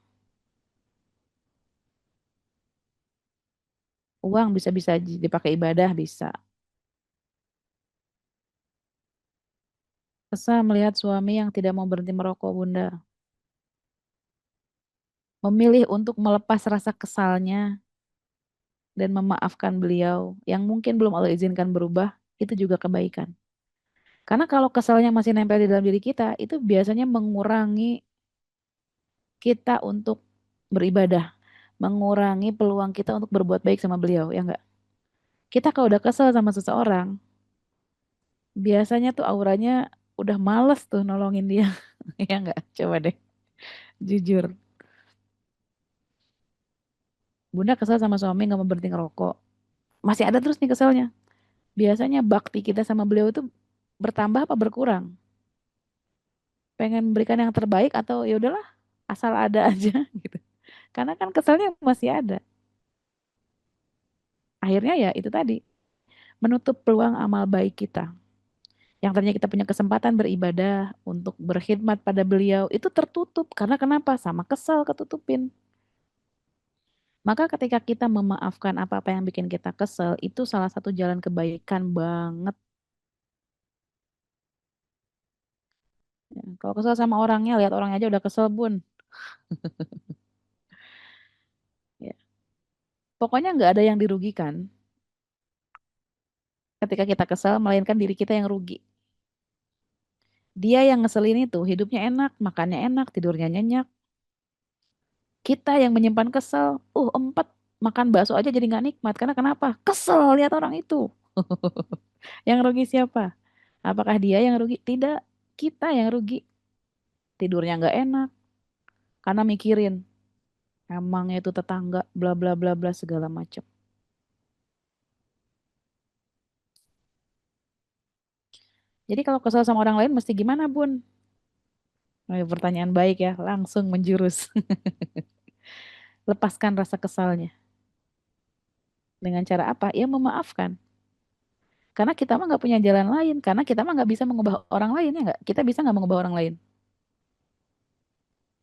Uang bisa-bisa dipakai ibadah, bisa. Kesal melihat suami yang tidak mau berhenti merokok, Bunda. Memilih untuk melepas rasa kesalnya dan memaafkan beliau yang mungkin belum Allah izinkan berubah, itu juga kebaikan. Karena kalau kesalnya masih nempel di dalam diri kita, itu biasanya mengurangi kita untuk beribadah, mengurangi peluang kita untuk berbuat baik sama beliau, ya enggak? Kita kalau udah kesel sama seseorang, biasanya tuh auranya udah males tuh nolongin dia, ya enggak? Coba deh, jujur. Bunda kesel sama suami nggak mau berhenti ngerokok, masih ada terus nih keselnya. Biasanya bakti kita sama beliau itu bertambah apa berkurang? Pengen memberikan yang terbaik atau ya udahlah asal ada aja gitu. Karena kan keselnya masih ada. Akhirnya ya itu tadi, menutup peluang amal baik kita. Yang tadinya kita punya kesempatan beribadah untuk berkhidmat pada beliau, itu tertutup. Karena kenapa? Sama kesal ketutupin. Maka ketika kita memaafkan apa-apa yang bikin kita kesel, itu salah satu jalan kebaikan banget. Ya, kalau kesel sama orangnya, lihat orangnya aja udah kesel, Bun. Ya. Pokoknya nggak ada yang dirugikan ketika kita kesel, melainkan diri kita yang rugi. Dia yang ngeselin itu, hidupnya enak, makannya enak, tidurnya nyenyak. Kita yang menyimpan kesel, empat, makan bakso aja jadi nggak nikmat. Karena kenapa? Kesel lihat orang itu. Yang rugi siapa? Apakah dia yang rugi? Tidak, kita yang rugi. Tidurnya nggak enak, karena mikirin. emangnya itu tetangga, bla bla bla bla segala macam. Jadi kalau kesal sama orang lain mesti gimana, Bun? Pertanyaan baik ya, langsung menjurus. Lepaskan rasa kesalnya. Dengan cara apa? Ya memaafkan. Karena kita mah nggak punya jalan lain. Karena kita mah nggak bisa mengubah orang lain ya nggak? Kita bisa nggak mengubah orang lain?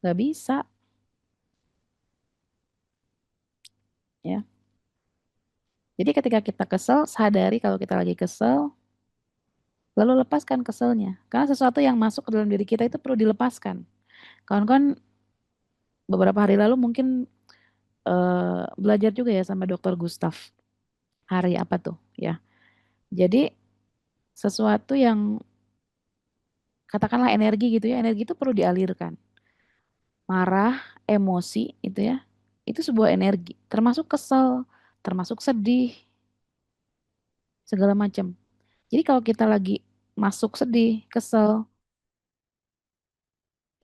Nggak bisa, ya. Jadi ketika kita kesel, sadari kalau kita lagi kesel, lalu lepaskan keselnya. Karena sesuatu yang masuk ke dalam diri kita itu perlu dilepaskan. Kawan-kawan beberapa hari lalu mungkin belajar juga ya sama Dokter Gustav. Hari apa tuh? Ya. Jadi sesuatu yang katakanlah energi gitu ya, energi itu perlu dialirkan. Marah, emosi itu ya, itu sebuah energi. Termasuk kesel, termasuk sedih, segala macam. Jadi kalau kita lagi masuk sedih, kesel,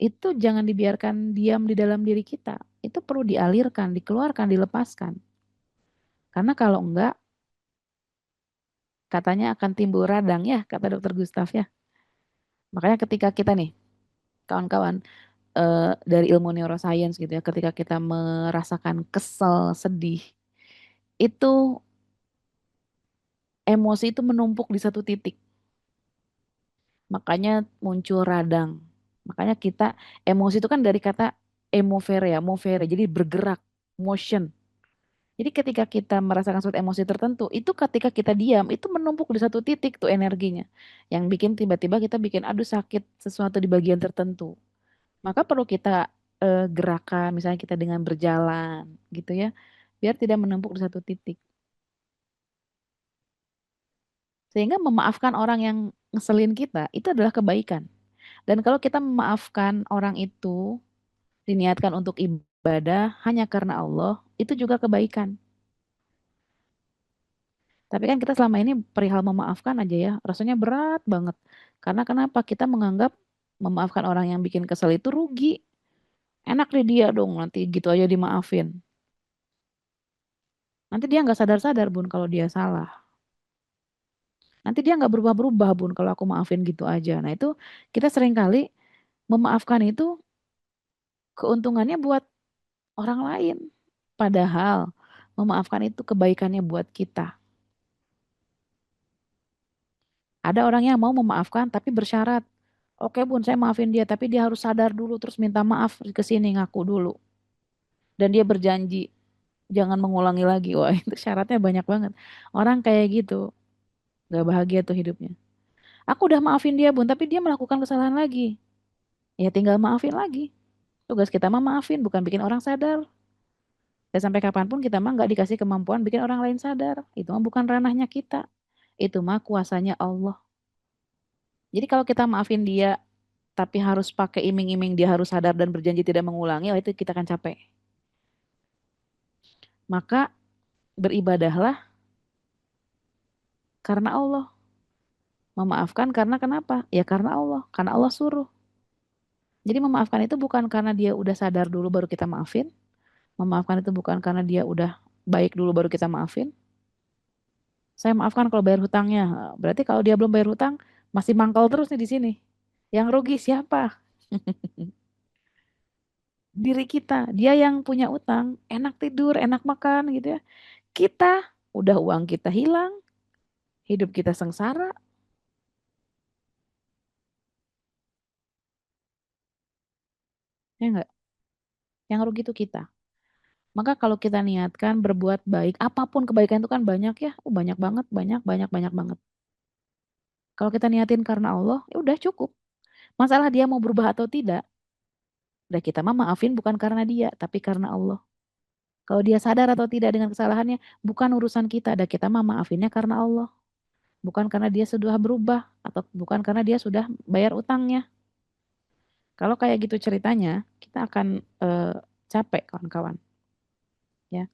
itu jangan dibiarkan diam di dalam diri kita. Itu perlu dialirkan, dikeluarkan, dilepaskan. Karena kalau enggak, katanya akan timbul radang ya, kata Dokter Gustaf ya. Makanya ketika kita nih, kawan-kawan, dari ilmu neuroscience gitu ya, ketika kita merasakan kesel, sedih, itu emosi itu menumpuk di satu titik. Makanya muncul radang. Makanya kita, emosi itu kan dari kata emovere ya, movere, jadi bergerak, motion. Jadi ketika kita merasakan suatu emosi tertentu, itu ketika kita diam, itu menumpuk di satu titik tuh energinya. Yang bikin tiba-tiba kita bikin, aduh sakit sesuatu di bagian tertentu. Maka perlu kita gerakan, misalnya kita dengan berjalan gitu ya, biar tidak menumpuk di satu titik. Sehingga memaafkan orang yang ngeselin kita, itu adalah kebaikan. Dan kalau kita memaafkan orang itu, diniatkan untuk ibadah hanya karena Allah, itu juga kebaikan. Tapi kan kita selama ini perihal memaafkan aja ya, rasanya berat banget. Karena kenapa? Kita menganggap memaafkan orang yang bikin kesel itu rugi. Enak deh dia dong, nanti gitu aja dimaafin. Nanti dia nggak sadar-sadar Bun kalau dia salah. Nanti dia nggak berubah-berubah Bun kalau aku maafin gitu aja. Nah itu kita seringkali memaafkan itu keuntungannya buat orang lain. Padahal memaafkan itu kebaikannya buat kita. Ada orang yang mau memaafkan tapi bersyarat. Oke Bun, saya maafin dia, tapi dia harus sadar dulu terus minta maaf ke sini ngaku dulu. Dan dia berjanji jangan mengulangi lagi. Wah, itu syaratnya banyak banget. Orang kayak gitu, gak bahagia tuh hidupnya. Aku udah maafin dia Bun, tapi dia melakukan kesalahan lagi. Ya tinggal maafin lagi. Tugas kita mah maafin, bukan bikin orang sadar. Dan sampai kapanpun kita mah nggak dikasih kemampuan bikin orang lain sadar. Itu mah bukan ranahnya kita. Itu mah kuasanya Allah. Jadi kalau kita maafin dia, tapi harus pakai iming-iming dia harus sadar dan berjanji tidak mengulangi, oh itu kita akan capek. Maka beribadahlah karena Allah. Memaafkan karena kenapa? Ya karena Allah. Karena Allah suruh. Jadi memaafkan itu bukan karena dia udah sadar dulu baru kita maafin. Memaafkan itu bukan karena dia udah baik dulu baru kita maafin. Saya maafkan kalau bayar hutangnya. Berarti kalau dia belum bayar hutang, masih mangkal terus nih di sini. Yang rugi siapa? Diri kita. Dia yang punya utang, enak tidur, enak makan gitu ya. Kita udah uang kita hilang, hidup kita sengsara, ya enggak? Yang rugi itu kita. Maka kalau kita niatkan berbuat baik, apapun kebaikan itu kan banyak ya, banyak banget, banyak, banyak, banyak banget. Kalau kita niatin karena Allah, ya udah cukup. Masalah dia mau berubah atau tidak, udah kita mah maafin bukan karena dia, tapi karena Allah. Kalau dia sadar atau tidak dengan kesalahannya, bukan urusan kita, ada kita mah maafinnya karena Allah. Bukan karena dia sudah berubah, atau bukan karena dia sudah bayar utangnya. Kalau kayak gitu ceritanya, kita akan capek kawan-kawan. Ya.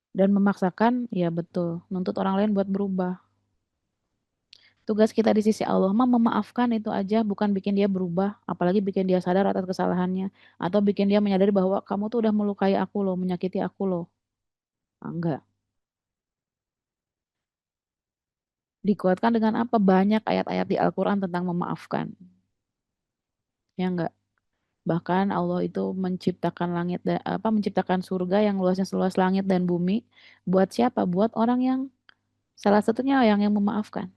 Dan memaksakan, ya betul, nuntut orang lain buat berubah. Tugas kita di sisi Allah mah memaafkan itu aja, bukan bikin dia berubah, apalagi bikin dia sadar atas kesalahannya, atau bikin dia menyadari bahwa kamu tuh udah melukai aku loh, menyakiti aku loh. Enggak. Dikuatkan dengan apa? Banyak ayat-ayat di Al-Quran tentang memaafkan. Ya enggak? Bahkan Allah itu menciptakan menciptakan surga yang luasnya seluas langit dan bumi. Buat siapa? Buat orang yang salah satunya yang memaafkan.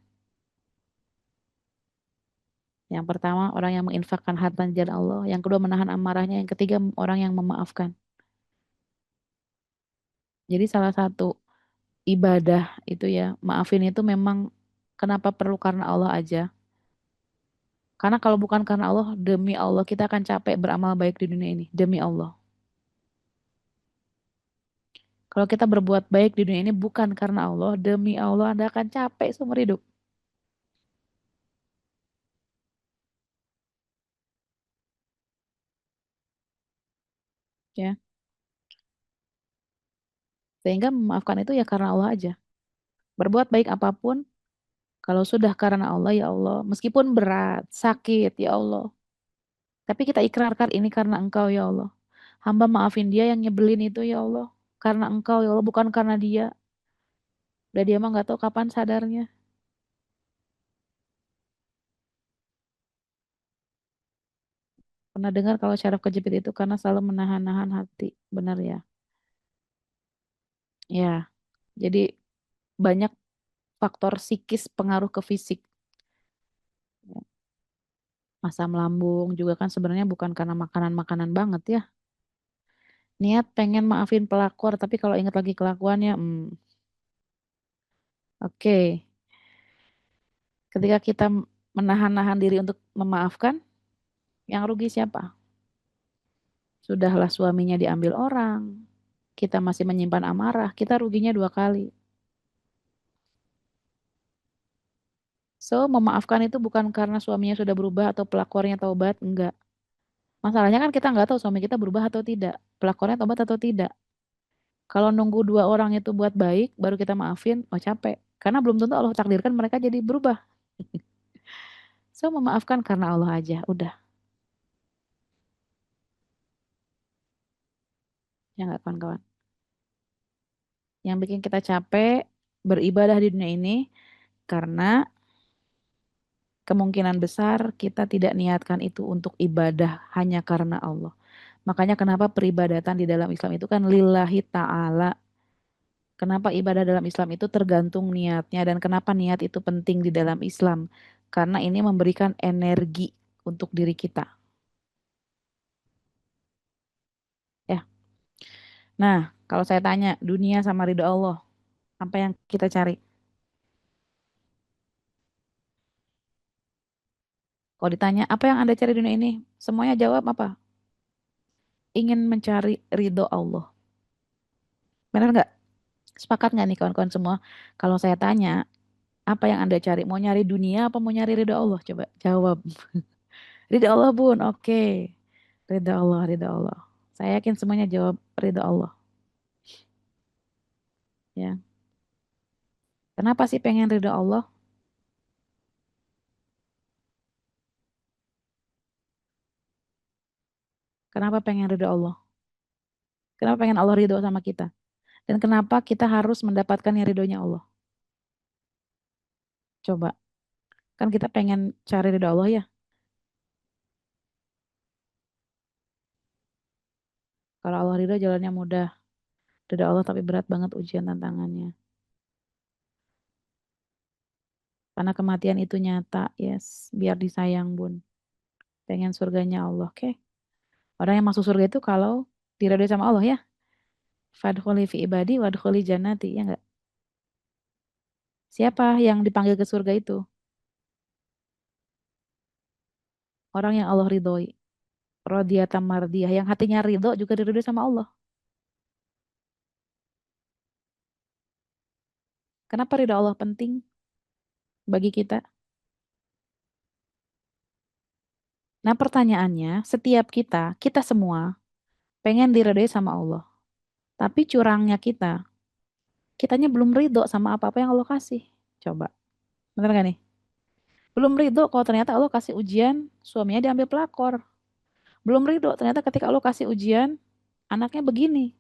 Yang pertama, orang yang menginfakkan harta di jalan Allah. Yang kedua, menahan amarahnya. Yang ketiga, orang yang memaafkan. Jadi salah satu ibadah itu ya, maafin itu memang kenapa perlu karena Allah aja. Karena kalau bukan karena Allah, demi Allah kita akan capek beramal baik di dunia ini. Demi Allah. Kalau kita berbuat baik di dunia ini bukan karena Allah, demi Allah Anda akan capek seumur hidup. Ya. Sehingga memaafkan itu ya karena Allah aja. Berbuat baik apapun, kalau sudah karena Allah, ya Allah. Meskipun berat, sakit, ya Allah. Tapi kita ikrarkan ini karena Engkau, ya Allah. Hamba maafin dia yang nyebelin itu, ya Allah. Karena Engkau, ya Allah, bukan karena dia. Udah dia mah nggak tahu kapan sadarnya. Pernah dengar kalau syaraf kejepit itu karena selalu menahan-nahan hati. Benar ya? Ya, jadi banyak faktor psikis pengaruh ke fisik. Asam lambung juga kan sebenarnya bukan karena makanan-makanan banget ya. Niat pengen maafin pelakor, tapi kalau ingat lagi kelakuannya, oke. Ketika kita menahan-nahan diri untuk memaafkan, yang rugi siapa? Sudahlah suaminya diambil orang, kita masih menyimpan amarah, kita ruginya 2 kali. So, memaafkan itu bukan karena suaminya sudah berubah atau pelakornya taubat, enggak. Masalahnya kan kita nggak tahu suami kita berubah atau tidak, pelakornya taubat atau tidak. Kalau nunggu 2 orang itu buat baik, baru kita maafin, oh capek. Karena belum tentu Allah takdirkan mereka jadi berubah. So, memaafkan karena Allah aja, udah. Ya nggak kawan-kawan. Yang bikin kita capek beribadah di dunia ini karena kemungkinan besar kita tidak niatkan itu untuk ibadah hanya karena Allah. Makanya kenapa peribadatan di dalam Islam itu kan lillahi ta'ala. Kenapa ibadah dalam Islam itu tergantung niatnya dan kenapa niat itu penting di dalam Islam. Karena ini memberikan energi untuk diri kita. Ya. Nah, kalau saya tanya dunia sama ridho Allah, apa yang kita cari? Kalau ditanya apa yang Anda cari di dunia ini, semuanya jawab apa? Ingin mencari ridho Allah. Benar nggak? Sepakat nggak nih kawan-kawan semua? Kalau saya tanya, apa yang Anda cari? Mau nyari dunia apa mau nyari ridho Allah? Coba jawab. Ridho Allah bun, oke. Ridho Allah, ridho Allah. Saya yakin semuanya jawab ridho Allah. Ya. Kenapa sih pengen ridho Allah? Kenapa pengen ridho Allah? Kenapa pengen Allah ridho sama kita? Dan kenapa kita harus mendapatkan yang ridhonya Allah? Coba. Kan kita pengen cari ridho Allah ya. Kalau Allah ridho jalannya mudah. Ridho Allah tapi berat banget ujian tantangannya. Karena kematian itu nyata, yes. Biar disayang bun. Pengen surganya Allah, oke? Orang yang masuk surga itu kalau diridhoi sama Allah ya. Fadkhuli fi ibadi wadkhuli jannati, ya enggak? Siapa yang dipanggil ke surga itu? Orang yang Allah ridhoi. Radiyatan mardiyah, yang hatinya ridho juga diridhoi sama Allah. Kenapa ridho Allah penting bagi kita? Nah, pertanyaannya, setiap kita semua pengen diridhoi sama Allah. Tapi curangnya kitanya belum ridho sama apa-apa yang Allah kasih. Coba, bener gak nih? Belum ridho kalau ternyata Allah kasih ujian, suaminya diambil pelakor. Belum ridho ternyata ketika Allah kasih ujian, anaknya begini.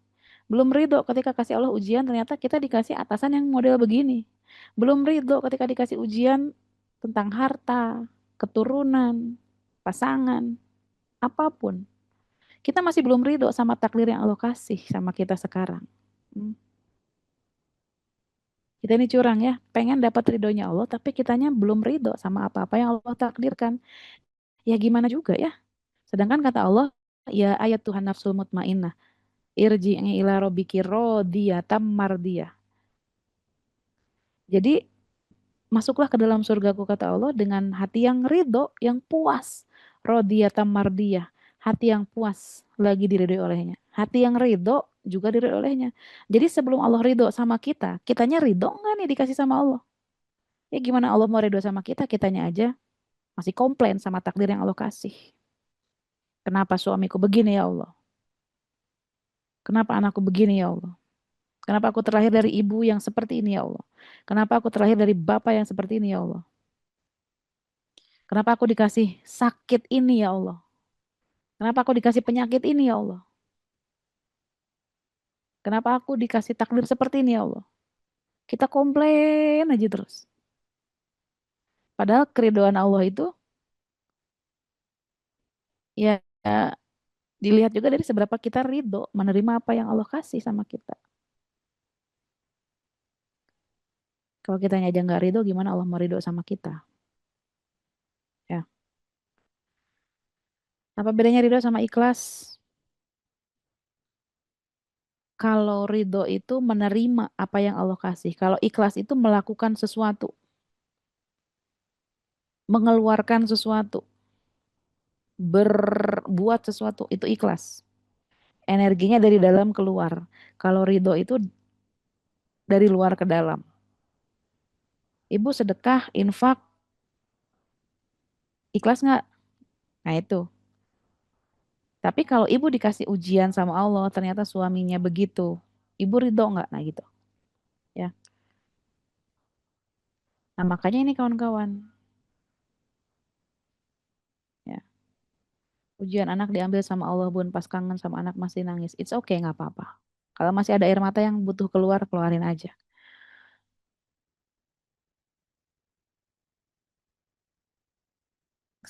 Belum ridho ketika kasih Allah ujian, ternyata kita dikasih atasan yang model begini. Belum ridho ketika dikasih ujian tentang harta, keturunan, pasangan, apapun. Kita masih belum ridho sama takdir yang Allah kasih sama kita sekarang. Hmm. Kita ini curang ya, pengen dapat ridhonya Allah, tapi kitanya belum ridho sama apa-apa yang Allah takdirkan. Ya gimana juga ya. Sedangkan kata Allah, ya ayat Tuhan nafsul mutmainnah, irji'i ila rabbiki radiyatan mardiyah. Jadi masuklah ke dalam surgaku kata Allah dengan hati yang ridho, yang puas. Radiyatan mardiyah, hati yang puas lagi diridhoi olehnya. Hati yang ridho juga diridhoi olehnya. Jadi sebelum Allah ridho sama kita, kitanya ridho enggak nih dikasih sama Allah? Ya gimana Allah mau ridho sama kita, kitanya aja masih komplain sama takdir yang Allah kasih. Kenapa suamiku begini ya Allah? Kenapa anakku begini ya Allah? Kenapa aku terlahir dari ibu yang seperti ini ya Allah? Kenapa aku terlahir dari bapak yang seperti ini ya Allah? Kenapa aku dikasih sakit ini ya Allah? Kenapa aku dikasih penyakit ini ya Allah? Kenapa aku dikasih takdir seperti ini ya Allah? Kita komplain aja terus. Padahal keridoan Allah itu ya dilihat juga dari seberapa kita ridho menerima apa yang Allah kasih sama kita. Kalau kitanya aja nggak ridho, gimana Allah mau ridho sama kita? Ya. Apa bedanya ridho sama ikhlas? Kalau ridho itu menerima apa yang Allah kasih. Kalau ikhlas itu melakukan sesuatu, mengeluarkan sesuatu, berbuat sesuatu, itu ikhlas. Energinya dari dalam keluar. Kalau ridho itu dari luar ke dalam. Ibu sedekah, infak, ikhlas nggak? Nah itu. Tapi kalau ibu dikasih ujian sama Allah, ternyata suaminya begitu, ibu ridho nggak? Nah gitu. Ya. Nah makanya ini kawan-kawan. Ya. Ujian anak diambil sama Allah bun, pas kangen sama anak masih nangis. It's okay, nggak apa-apa. Kalau masih ada air mata yang butuh keluar, keluarin aja.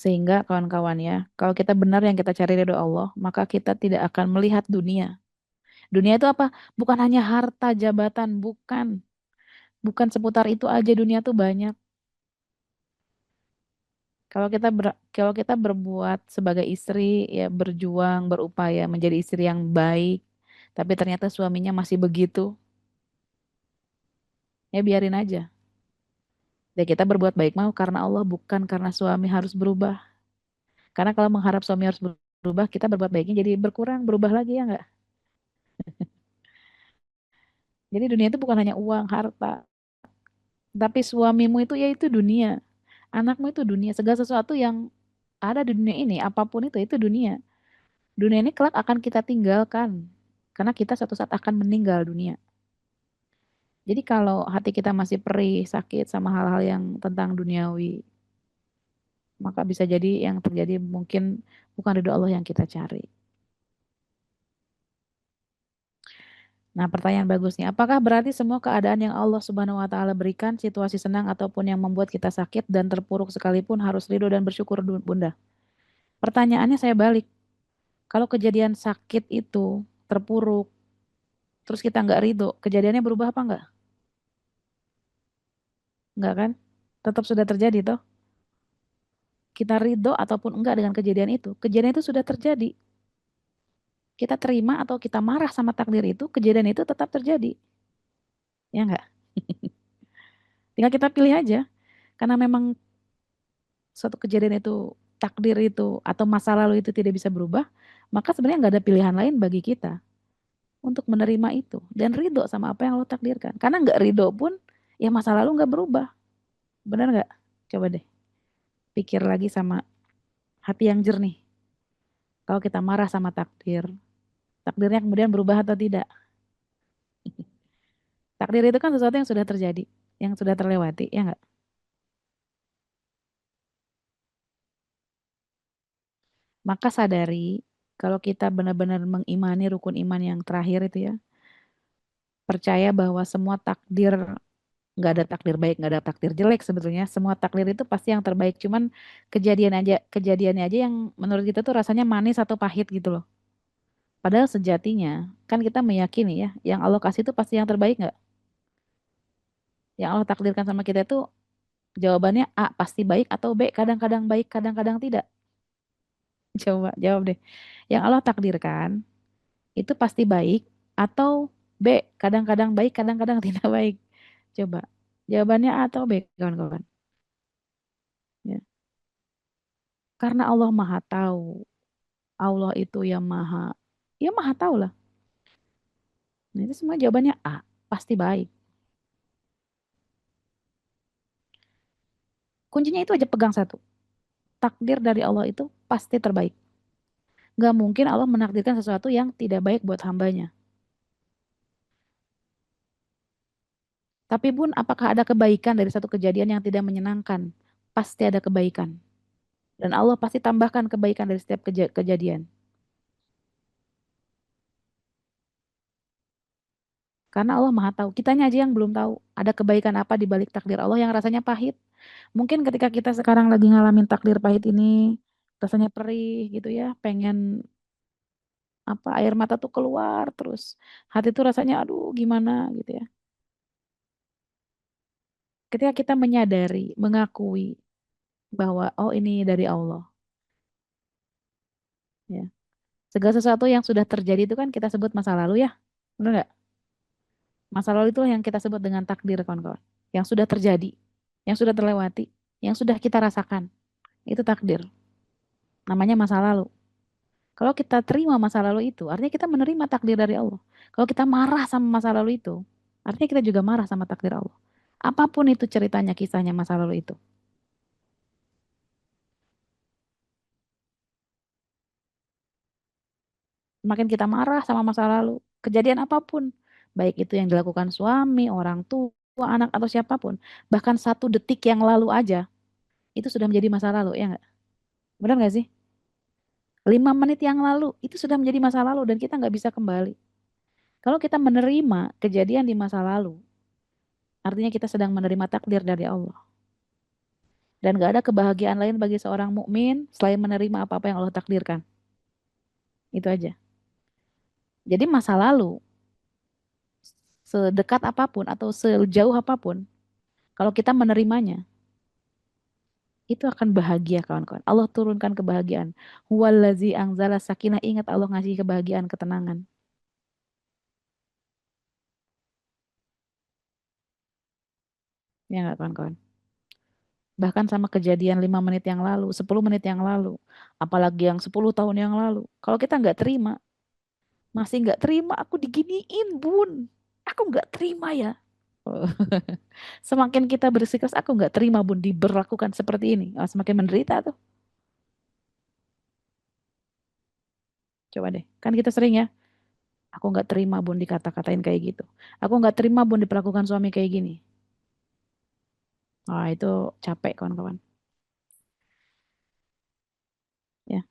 Sehingga kawan-kawan ya, kalau kita benar yang kita cari ridho Allah, maka kita tidak akan melihat dunia. Dunia itu apa? Bukan hanya harta, jabatan, bukan. Bukan seputar itu aja, dunia tuh banyak. Kalau kita berbuat sebagai istri ya berjuang, berupaya menjadi istri yang baik, tapi ternyata suaminya masih begitu, ya biarin aja. Ya kita berbuat baik mau karena Allah, bukan karena suami harus berubah. Karena kalau mengharap suami harus berubah, kita berbuat baiknya jadi berkurang, berubah lagi ya enggak? Jadi dunia itu bukan hanya uang, harta, tapi suamimu itu yaitu dunia. Anakmu itu dunia, segala sesuatu yang ada di dunia ini, apapun itu dunia. Dunia ini kelak akan kita tinggalkan. Karena kita suatu saat akan meninggal dunia. Jadi kalau hati kita masih perih, sakit sama hal-hal yang tentang duniawi, maka bisa jadi yang terjadi mungkin bukan ridho Allah yang kita cari. Nah, pertanyaan bagusnya, apakah berarti semua keadaan yang Allah Subhanahu wa taala berikan, situasi senang ataupun yang membuat kita sakit dan terpuruk sekalipun harus ridho dan bersyukur, Bunda? Pertanyaannya saya balik. Kalau kejadian sakit itu terpuruk, terus kita nggak ridho, kejadiannya berubah apa enggak? Enggak kan? Tetap sudah terjadi toh. Kita ridho ataupun enggak dengan kejadian itu sudah terjadi. Kita terima atau kita marah sama takdir itu, kejadian itu tetap terjadi. Ya enggak? Tinggal kita pilih aja. Karena memang suatu kejadian itu, takdir itu, atau masa lalu itu tidak bisa berubah, maka sebenarnya nggak ada pilihan lain bagi kita untuk menerima itu dan ridho sama apa yang Allah takdirkan. Karena nggak ridho pun, ya masa lalu nggak berubah. Benar nggak? Coba deh pikir lagi sama hati yang jernih. Kalau kita marah sama takdir, takdirnya kemudian berubah atau tidak? Takdir itu kan sesuatu yang sudah terjadi, yang sudah terlewati, ya nggak? Maka sadari kalau kita benar-benar mengimani rukun iman yang terakhir itu ya, percaya bahwa semua takdir, nggak ada takdir baik, nggak ada takdir jelek sebetulnya. Semua takdir itu pasti yang terbaik. Cuman kejadiannya aja yang menurut kita tuh rasanya manis atau pahit gitu loh. Padahal sejatinya kan kita meyakini ya, yang Allah kasih itu pasti yang terbaik nggak? Yang Allah takdirkan sama kita itu jawabannya A pasti baik atau B kadang-kadang baik, kadang-kadang tidak. Coba jawab deh. Yang Allah takdirkan itu pasti baik atau B kadang-kadang baik, kadang-kadang tidak baik. Coba. Jawabannya A atau B, kawan-kawan. Ya. Karena Allah Maha Tahu. Allah itu yang Maha, ya Maha Tahu lah. Nah, itu semua jawabannya A, pasti baik. Kuncinya itu aja pegang satu. Takdir dari Allah itu pasti terbaik. Gak mungkin Allah menakdirkan sesuatu yang tidak baik buat hambanya. Tapi pun apakah ada kebaikan dari satu kejadian yang tidak menyenangkan? Pasti ada kebaikan. Dan Allah pasti tambahkan kebaikan dari setiap kejadian. Karena Allah Maha Tahu. Kitanya aja yang belum tahu ada kebaikan apa di balik takdir Allah yang rasanya pahit. Mungkin ketika kita sekarang lagi ngalamin takdir pahit ini, rasanya perih gitu ya, pengen apa air mata tuh keluar terus. Hati tuh rasanya aduh gimana gitu ya. Ketika kita menyadari, mengakui bahwa oh ini dari Allah, ya. Segala sesuatu yang sudah terjadi itu kan kita sebut masa lalu ya. Benar nggak? Masa lalu itu yang kita sebut dengan takdir kawan-kawan. Yang sudah terjadi, yang sudah terlewati, yang sudah kita rasakan. Itu takdir. Namanya masa lalu. Kalau kita terima masa lalu itu, artinya kita menerima takdir dari Allah. Kalau kita marah sama masa lalu itu, artinya kita juga marah sama takdir Allah. Apapun itu ceritanya, kisahnya masa lalu itu. Semakin kita marah sama masa lalu, kejadian apapun, baik itu yang dilakukan suami, orang tua, anak atau siapapun, bahkan satu detik yang lalu aja, itu sudah menjadi masa lalu, ya nggak? Benar nggak sih? 5 menit yang lalu, itu sudah menjadi masa lalu dan kita nggak bisa kembali. Kalau kita menerima kejadian di masa lalu, artinya kita sedang menerima takdir dari Allah. Dan gak ada kebahagiaan lain bagi seorang mukmin selain menerima apa-apa yang Allah takdirkan. Itu aja. Jadi masa lalu, sedekat apapun atau sejauh apapun, kalau kita menerimanya, itu akan bahagia kawan-kawan. Allah turunkan kebahagiaan. Huwallazi anzala sakinah. Ingat Allah ngasih kebahagiaan, ketenangan. Ya nggak kawan-kawan? Bahkan sama kejadian 5 menit yang lalu, 10 menit yang lalu, apalagi yang 10 tahun yang lalu. Kalau kita nggak terima, masih nggak terima aku diginiin bun. Aku nggak terima ya. Oh. Semakin kita bersikeras, aku nggak terima bun diberlakukan seperti ini. Oh, semakin menderita tuh. Coba deh, kan kita sering ya. Aku nggak terima bun dikata-katain kayak gitu. Aku nggak terima bun diperlakukan suami kayak gini. Wah itu capek kawan-kawan. Ya,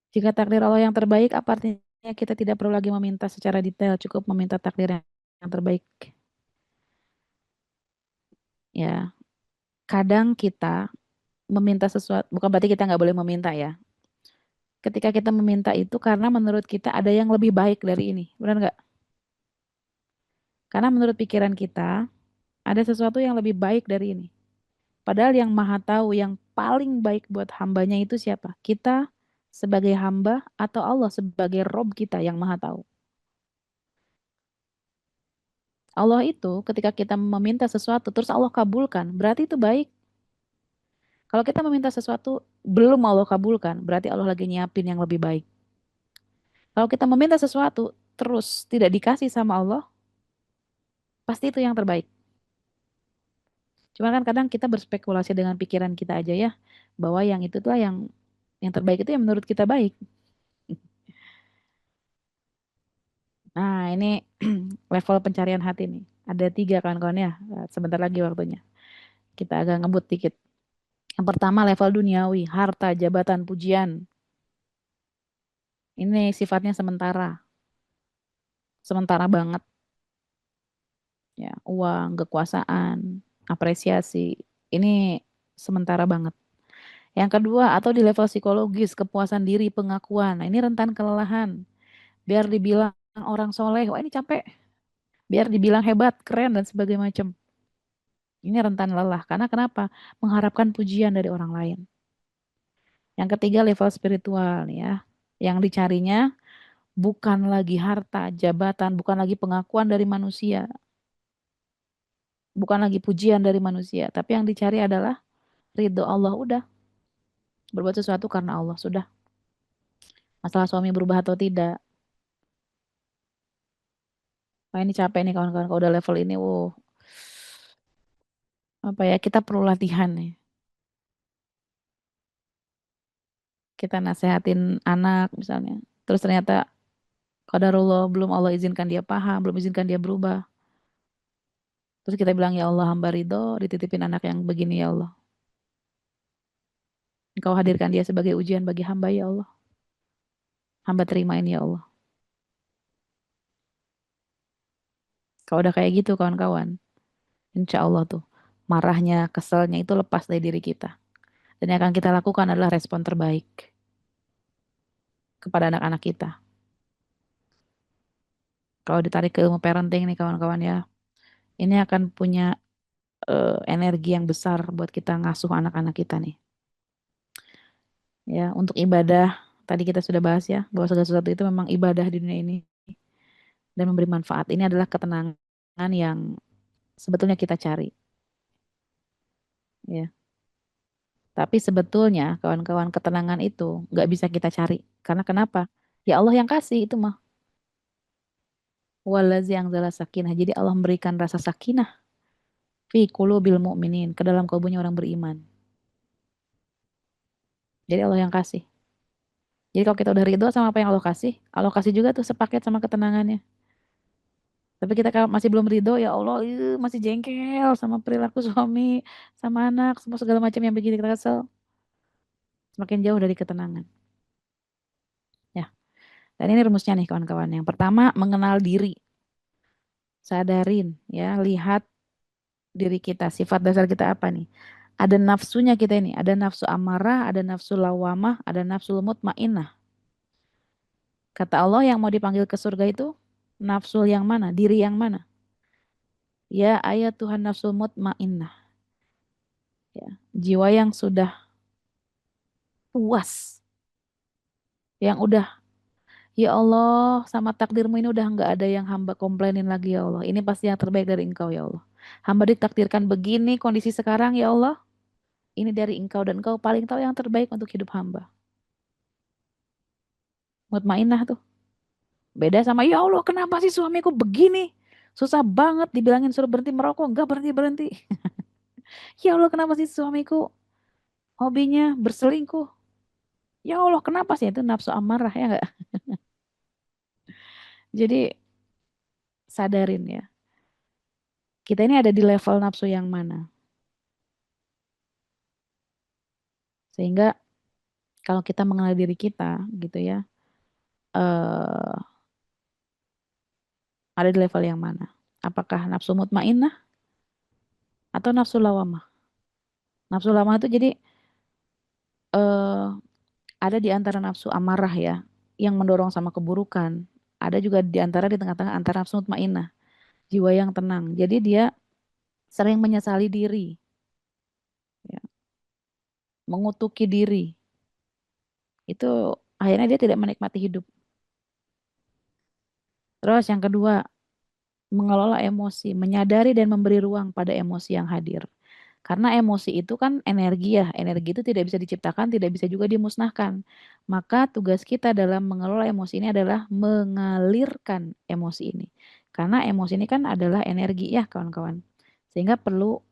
jika takdir Allah yang terbaik, apa artinya kita tidak perlu lagi meminta secara detail, cukup meminta takdir yang terbaik. Ya, kadang kita meminta sesuatu, bukan berarti kita nggak boleh meminta ya. Ketika kita meminta itu karena menurut kita ada yang lebih baik dari ini, benar nggak? Karena menurut pikiran kita, ada sesuatu yang lebih baik dari ini. Padahal yang maha tahu, yang paling baik buat hambanya itu siapa? Kita sebagai hamba atau Allah sebagai Rob kita yang maha tahu. Allah itu ketika kita meminta sesuatu terus Allah kabulkan, berarti itu baik. Kalau kita meminta sesuatu belum Allah kabulkan, berarti Allah lagi nyiapin yang lebih baik. Kalau kita meminta sesuatu terus tidak dikasih sama Allah, pasti itu yang terbaik. Cuma kan kadang kita berspekulasi dengan pikiran kita aja ya, bahwa yang itu tuh yang terbaik itu yang menurut kita baik. Nah, ini level pencarian hati nih. Ada 3 kawan-kawan ya. Sebentar lagi waktunya. Kita agak ngebut dikit. Yang pertama level duniawi, harta, jabatan, pujian. Ini sifatnya sementara. Sementara banget. Ya, uang, kekuasaan, apresiasi. Ini sementara banget. Yang kedua, atau di level psikologis, kepuasan diri, pengakuan. Nah, ini rentan kelelahan. Biar dibilang orang soleh, wah ini capek. Biar dibilang hebat, keren, dan sebagainya macam. Ini rentan lelah. Karena kenapa? Mengharapkan pujian dari orang lain. Yang ketiga, level spiritual nih ya. Yang dicarinya bukan lagi harta, jabatan, bukan lagi pengakuan dari manusia. Bukan lagi pujian dari manusia. Tapi yang dicari adalah ridho Allah. Udah. Berbuat sesuatu karena Allah. Sudah. Masalah suami berubah atau tidak. Wah ini capek nih kawan-kawan. Kalau udah level ini, wow. Apa ya, kita perlu latihan nih. Kita nasehatin anak misalnya. Terus ternyata qadarullah belum Allah izinkan dia paham, belum izinkan dia berubah. Terus kita bilang, ya Allah hamba ridho, dititipin anak yang begini ya Allah. Engkau hadirkan dia sebagai ujian bagi hamba ya Allah. Hamba terimain ya Allah. Kalau udah kayak gitu kawan-kawan, insya Allah tuh marahnya, keselnya itu lepas dari diri kita. Dan yang akan kita lakukan adalah respon terbaik kepada anak-anak kita. Kalau ditarik ke ilmu parenting nih kawan-kawan ya, ini akan punya energi yang besar buat kita ngasuh anak-anak kita nih. Ya, untuk ibadah, tadi kita sudah bahas ya, bahwa segala sesuatu itu memang ibadah di dunia ini dan memberi manfaat. Ini adalah ketenangan yang sebetulnya kita cari. Ya. Tapi sebetulnya kawan-kawan ketenangan itu nggak bisa kita cari. Karena kenapa? Ya Allah yang kasih itu mah. Wallazi anzala sakinah. Jadi Allah memberikan rasa sakinah fi qulubil mu'minin, ke dalam kalbunya orang beriman. Jadi Allah yang kasih. Jadi kalau kita udah ridho sama apa yang Allah kasih juga tuh sepaket sama ketenangannya. Tapi kita kalau masih belum ridho, ya Allah, masih jengkel sama perilaku suami, sama anak, semua segala macam yang begini kita kesel. Semakin jauh dari ketenangan. Ya. Dan ini rumusnya nih kawan-kawan. Yang pertama, mengenal diri. Sadarin, ya, lihat diri kita, sifat dasar kita apa nih? Ada nafsunya kita ini, ada nafsu amarah, ada nafsu lawamah, ada nafsu mutmainnah. Kata Allah yang mau dipanggil ke surga itu nafsu yang mana? Diri yang mana? Ya ayat Tuhan nafsu mutmainnah. Ya, jiwa yang sudah puas, yang udah ya Allah sama takdirmu ini udah nggak ada yang hamba komplainin lagi ya Allah. Ini pasti yang terbaik dari Engkau ya Allah. Hamba ditakdirkan begini kondisi sekarang ya Allah. Ini dari Engkau dan Engkau paling tahu yang terbaik untuk hidup hamba. Mutmainnah tuh. Beda sama ya Allah kenapa sih suamiku begini? Susah banget dibilangin suruh berhenti merokok, enggak berhenti-berhenti. Ya Allah kenapa sih suamiku hobinya berselingkuh? Ya Allah kenapa sih itu nafsu amarah ya enggak? Jadi sadarin ya. Kita ini ada di level nafsu yang mana? Sehingga kalau kita mengenal diri kita gitu ya, eh ada di level yang mana? Apakah nafsu mutmainnah atau nafsu lawamah? Nafsu lawamah itu jadi eh ada di antara nafsu amarah ya, yang mendorong sama keburukan. Ada juga di antara di tengah-tengah antara nafsu mutmainnah, jiwa yang tenang. Jadi dia sering menyesali diri, ya, mengutuki diri. Itu akhirnya dia tidak menikmati hidup. Terus yang kedua, mengelola emosi, menyadari dan memberi ruang pada emosi yang hadir. Karena emosi itu kan energi ya, energi itu tidak bisa diciptakan, tidak bisa juga dimusnahkan. Maka tugas kita dalam mengelola emosi ini adalah mengalirkan emosi ini. Karena emosi ini kan adalah energi ya kawan-kawan. Sehingga perlu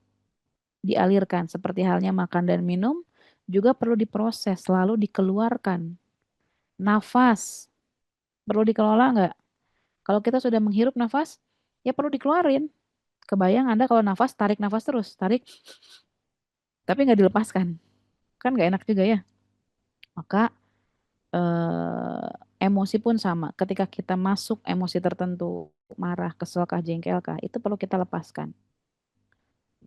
dialirkan, seperti halnya makan dan minum, juga perlu diproses, lalu dikeluarkan. Nafas, perlu dikelola nggak? Kalau kita sudah menghirup nafas, ya perlu dikeluarin. Kebayang Anda kalau nafas, tarik nafas terus, tarik, tapi nggak dilepaskan. Kan gak enak juga ya. Maka emosi pun sama. Ketika kita masuk emosi tertentu, marah, keselkah, jengkelkah, itu perlu kita lepaskan.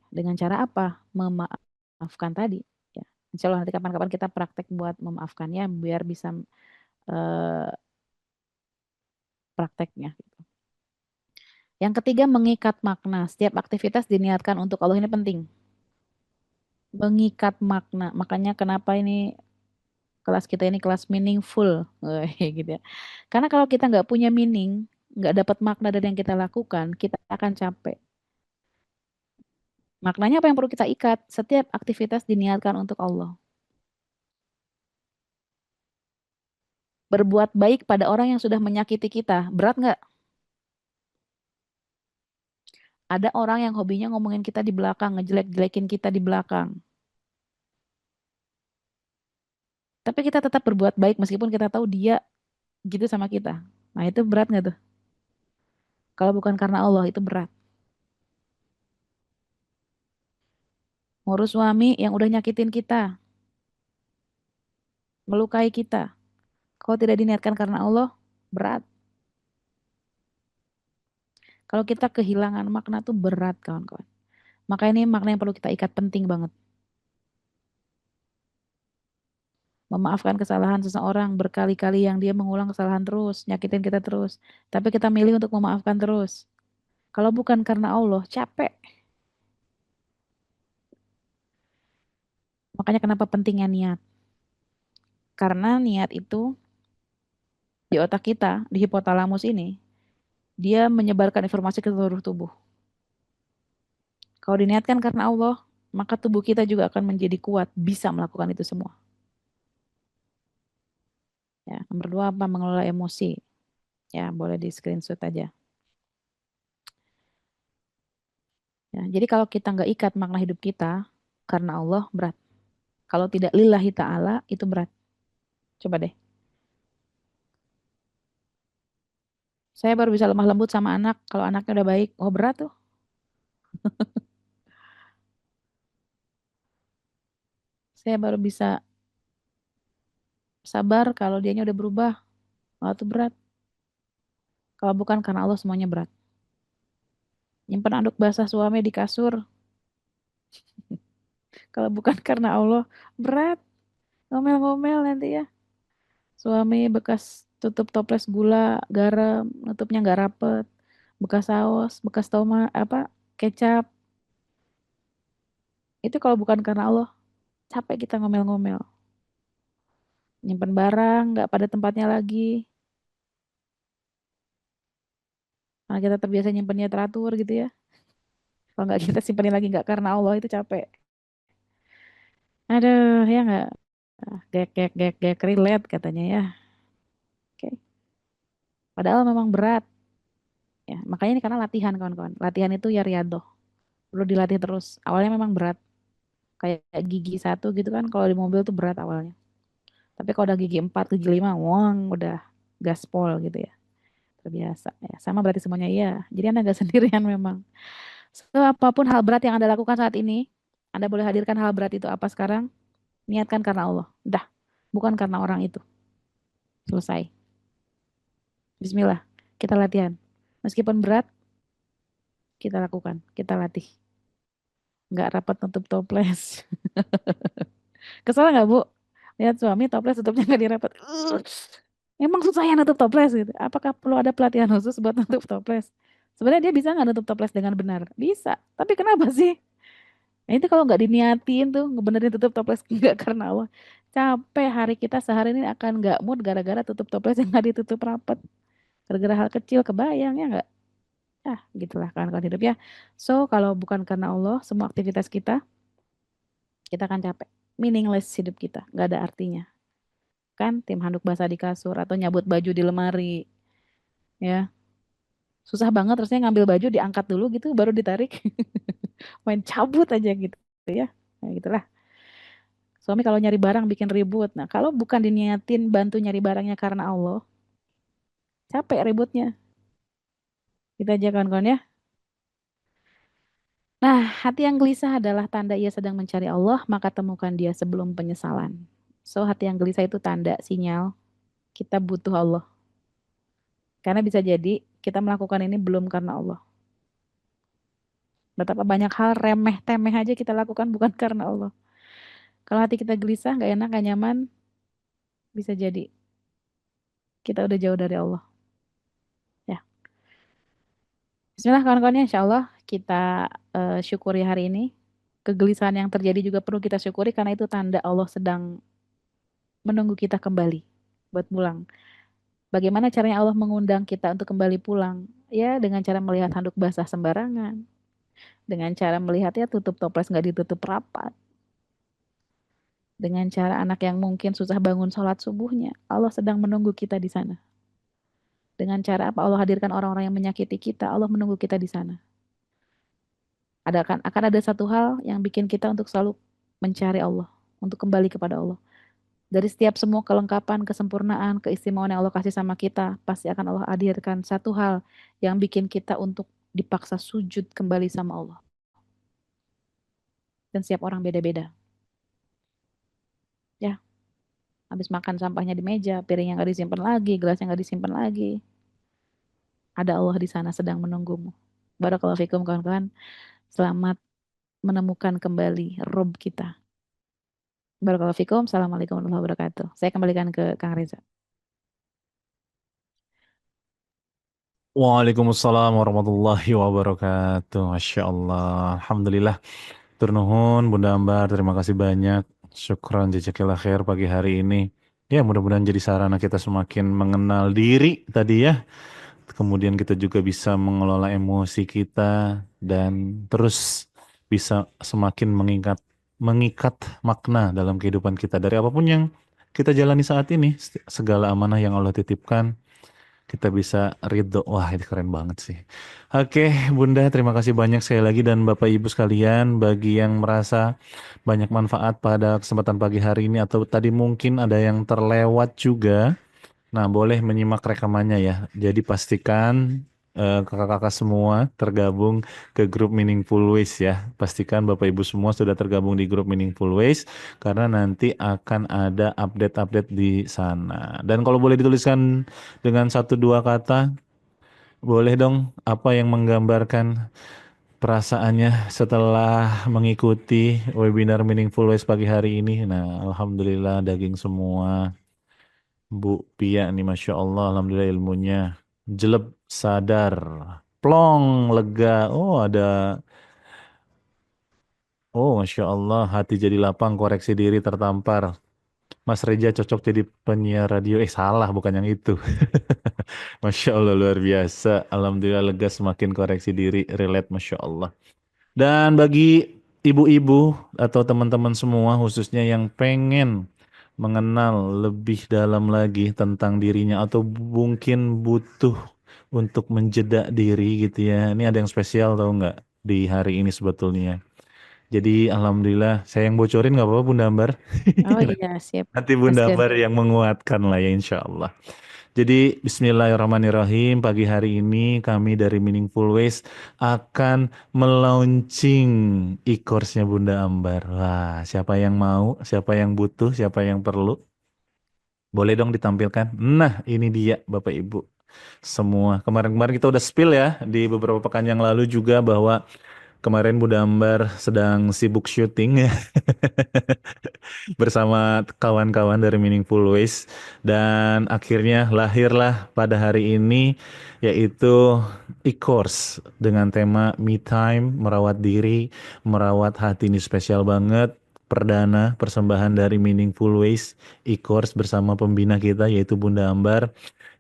Dengan cara apa? Memaafkan tadi. Ya. Insya Allah nanti kapan-kapan kita praktek buat memaafkannya biar bisa eh, prakteknya. Yang ketiga, mengikat makna. Setiap aktivitas diniatkan untuk Allah, ini penting. Mengikat makna. Makanya kenapa ini kelas kita ini kelas meaningful. Gitu ya. Karena kalau kita nggak punya meaning, nggak dapat makna dari yang kita lakukan, kita akan capek. Maknanya apa yang perlu kita ikat? Setiap aktivitas diniatkan untuk Allah. Berbuat baik pada orang yang sudah menyakiti kita. Berat nggak? Ada orang yang hobinya ngomongin kita di belakang, ngejelek-jelekin kita di belakang. Tapi kita tetap berbuat baik meskipun kita tahu dia gitu sama kita. Nah itu berat nggak tuh? Kalau bukan karena Allah itu berat. Ngurus suami yang udah nyakitin kita, melukai kita. Kalau tidak diniatkan karena Allah, berat. Kalau kita kehilangan makna tuh berat kawan-kawan. Maka ini makna yang perlu kita ikat penting banget. Memaafkan kesalahan seseorang berkali-kali yang dia mengulang kesalahan terus, nyakitin kita terus. Tapi kita milih untuk memaafkan terus. Kalau bukan karena Allah, capek. Makanya kenapa pentingnya niat. Karena niat itu di otak kita, di hipotalamus ini, dia menyebarkan informasi ke seluruh tubuh. Kalau diniatkan karena Allah, maka tubuh kita juga akan menjadi kuat, bisa melakukan itu semua. Ya, nomor dua apa? Mengelola emosi. Ya, boleh di screenshot aja. Ya, jadi kalau kita nggak ikat makna hidup kita, karena Allah berat. Kalau tidak lillahi ta'ala, itu berat. Coba deh. Saya baru bisa lemah lembut sama anak, kalau anaknya udah baik, oh berat tuh. Saya baru bisa sabar kalau dianya udah berubah, oh itu berat. Kalau bukan karena Allah, semuanya berat. Nyimpen anduk basah suami di kasur, kalau bukan karena Allah, berat. Ngomel-ngomel nanti ya. Suami bekas tutup toples gula, garam, nutupnya nggak rapet. Bekas saus, bekas tomat, apa, kecap. Itu kalau bukan karena Allah, capek kita ngomel-ngomel. Nyimpen barang, nggak pada tempatnya lagi. Karena kita terbiasa nyimpennya teratur gitu ya. Kalau nggak kita simpenin lagi nggak karena Allah, itu capek. Aduh, ya nggak? Gek, gek, gek, gek, relate katanya ya. Oke. Padahal memang berat. Ya, makanya ini karena latihan kawan-kawan. Latihan itu ya riadoh. Perlu dilatih terus. Awalnya memang berat. Kayak gigi satu gitu kan. Kalau di mobil tuh berat awalnya. Tapi kalau udah gigi 4, gigi 5, wong udah gaspol gitu ya. Terbiasa. Ya, sama berarti semuanya iya. Jadi Anda nggak sendirian memang. So, apapun hal berat yang Anda lakukan saat ini, Anda boleh hadirkan hal berat itu apa sekarang? Niatkan karena Allah. Udah. Bukan karena orang itu. Selesai. Bismillah. Kita latihan. Meskipun berat, kita lakukan. Kita latih. Nggak rapat nutup toples. Kesel nggak Bu? Lihat suami toples tutupnya nggak dirapet. Emang susah ya nutup toples gitu. Apakah perlu ada pelatihan khusus buat nutup toples? Sebenarnya dia bisa nggak nutup toples dengan benar? Bisa. Tapi kenapa sih? Nah itu kalau nggak diniatin tuh, ngebenerin tutup toples nggak karena Allah. Capek hari kita sehari ini akan nggak mood gara-gara tutup toples yang nggak ditutup rapet. Gara-gara hal kecil kebayang ya nggak? Ah gitulah kawan-kawan hidup ya. So kalau bukan karena Allah, semua aktivitas kita akan capek. Meaningless hidup kita, nggak ada artinya. Kan tim handuk basah di kasur atau nyabut baju di lemari, ya. Susah banget terusnya ngambil baju diangkat dulu gitu baru ditarik. Main cabut aja gitu ya. Nah, gitulah. Suami kalau nyari barang bikin ribut. Nah, kalau bukan diniatin bantu nyari barangnya karena Allah, capek ributnya. Kita aja kawan-kawan ya. Nah, hati yang gelisah adalah tanda ia sedang mencari Allah, maka temukan dia sebelum penyesalan. So, hati yang gelisah itu tanda, sinyal kita butuh Allah. Karena bisa jadi kita melakukan ini belum karena Allah. Betapa banyak hal remeh-temeh aja kita lakukan bukan karena Allah. Kalau hati kita gelisah, nggak enak, nggak nyaman, bisa jadi kita udah jauh dari Allah. Ya, Bismillah kawan-kawan ya, Insya Allah kita syukuri hari ini. Kegelisahan yang terjadi juga perlu kita syukuri karena itu tanda Allah sedang menunggu kita kembali buat pulang. Bagaimana caranya Allah mengundang kita untuk kembali pulang? Ya, dengan cara melihat handuk basah sembarangan. Dengan cara melihat ya tutup toples nggak ditutup rapat. Dengan cara anak yang mungkin susah bangun sholat subuhnya. Allah sedang menunggu kita di sana. Dengan cara apa Allah hadirkan orang-orang yang menyakiti kita. Allah menunggu kita di sana. Akan ada satu hal yang bikin kita untuk selalu mencari Allah. Untuk kembali kepada Allah. Dari setiap semua kelengkapan, kesempurnaan, keistimewaan yang Allah kasih sama kita, pasti akan Allah hadirkan satu hal yang bikin kita untuk dipaksa sujud kembali sama Allah. Dan setiap orang beda-beda. Ya, habis makan sampahnya di meja, piringnya nggak disimpan lagi, gelasnya nggak disimpan lagi. Ada Allah di sana sedang menunggumu. Barakallahu fikum kawan-kawan. Selamat menemukan kembali Rob kita. Barakallahu fikum. Assalamualaikum warahmatullahi wabarakatuh. Saya kembalikan ke Kang Reza. Waalaikumsalam warahmatullahi wabarakatuh. Masya Allah. Alhamdulillah. Turnuhun, Bunda Ambar, terima kasih banyak. Syukran jazakillah khair pagi hari ini. Ya, mudah-mudahan jadi sarana kita semakin mengenal diri tadi ya. Kemudian kita juga bisa mengelola emosi kita dan terus bisa semakin mengikat makna dalam kehidupan kita dari apapun yang kita jalani saat ini, segala amanah yang Allah titipkan kita bisa ridho. Wah, ini keren banget sih. Oke, Bunda, terima kasih banyak sekali lagi dan Bapak Ibu sekalian bagi yang merasa banyak manfaat pada kesempatan pagi hari ini atau tadi mungkin ada yang terlewat juga. Nah, boleh menyimak rekamannya ya. Jadi pastikan kakak-kakak semua tergabung ke grup Meaningful Ways ya. Pastikan Bapak Ibu semua sudah tergabung di grup Meaningful Ways karena nanti akan ada update-update di sana. Dan kalau boleh dituliskan dengan satu dua kata, boleh dong apa yang menggambarkan perasaannya setelah mengikuti webinar Meaningful Ways pagi hari ini. Nah, alhamdulillah daging semua. Bu Pia nih Masya Allah, Alhamdulillah ilmunya. Jeleb, sadar, plong, lega. Oh Masya Allah, hati jadi lapang, koreksi diri tertampar. Mas Reja cocok jadi penyiar radio. Salah, bukan yang itu. Masya Allah, luar biasa. Alhamdulillah lega semakin koreksi diri, relate Masya Allah. Dan bagi ibu-ibu atau teman-teman semua khususnya yang pengen mengenal lebih dalam lagi tentang dirinya atau mungkin butuh untuk menjeda diri gitu ya. Ini ada yang spesial tahu nggak di hari ini sebetulnya. Jadi alhamdulillah saya yang bocorin nggak apa-apa Bunda Ambar. Oh iya, siap. Nanti Mas Bunda Jan. Ambar yang menguatkan lah ya insya Allah. Jadi Bismillahirrahmanirrahim pagi hari ini kami dari Meaningful Ways akan melaunching e-course-nya Bunda Ambar. Wah, siapa yang mau, siapa yang butuh, siapa yang perlu, boleh dong ditampilkan. Nah, ini dia Bapak Ibu semua. Kemarin-kemarin kita udah spill ya di beberapa pekan yang lalu juga bahwa kemarin Bunda Ambar sedang sibuk syuting ya bersama kawan-kawan dari Meaningful Ways dan akhirnya lahirlah pada hari ini yaitu e-course dengan tema Me Time, merawat diri, merawat hati. Ini spesial banget, perdana persembahan dari Meaningful Ways e-course bersama pembina kita yaitu Bunda Ambar.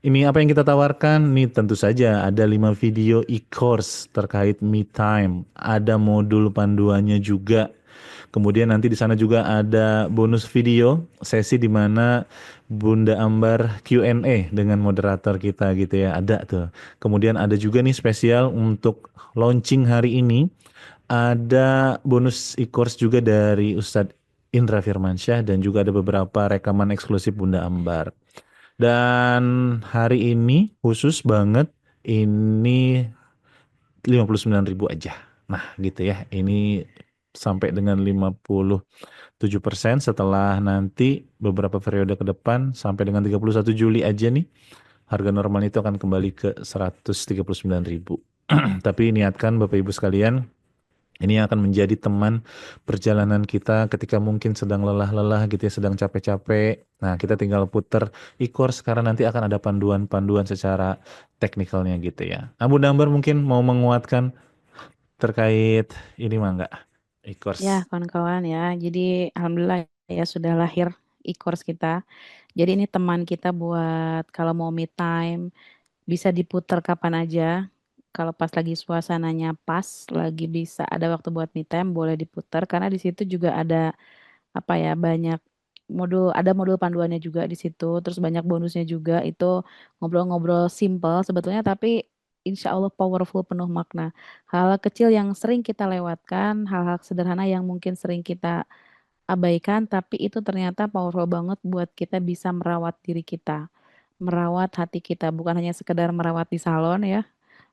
Ini apa yang kita tawarkan? Nih tentu saja ada 5 video e-course terkait Me Time, ada modul panduannya juga. Kemudian nanti di sana juga ada bonus video sesi di mana Bunda Ambar Q&A dengan moderator kita gitu ya. Ada tuh. Kemudian ada juga nih spesial untuk launching hari ini. Ada bonus e-course juga dari Ustadz Indra Firmansyah dan juga ada beberapa rekaman eksklusif Bunda Ambar. Dan hari ini khusus banget ini 59.000 aja. Nah, gitu ya. Ini sampai dengan 57% setelah nanti beberapa periode ke depan sampai dengan 31 Juli aja nih, harga normal itu akan kembali ke 139.000. Tapi niatkan Bapak Ibu sekalian, ini akan menjadi teman perjalanan kita ketika mungkin sedang lelah-lelah gitu ya, sedang capek-capek. Nah, kita tinggal puter e-course karena nanti akan ada panduan-panduan secara teknikalnya gitu ya. Abu Dambar mungkin mau menguatkan terkait ini mah enggak? Ya, E-course. kawan-kawan ya. Jadi alhamdulillah ya sudah lahir e-course kita. Jadi ini teman kita buat kalau mau me time, bisa diputar kapan aja. Kalau pas lagi suasananya pas, lagi bisa ada waktu buat me time, boleh diputar karena di situ juga ada apa ya, banyak ada modul panduannya juga di situ, terus banyak bonusnya juga, itu ngobrol-ngobrol simple sebetulnya tapi insya Allah powerful, penuh makna. Hal kecil yang sering kita lewatkan, hal-hal sederhana yang mungkin sering kita abaikan, tapi itu ternyata powerful banget buat kita bisa merawat diri kita, merawat hati kita, bukan hanya sekedar merawat di salon ya,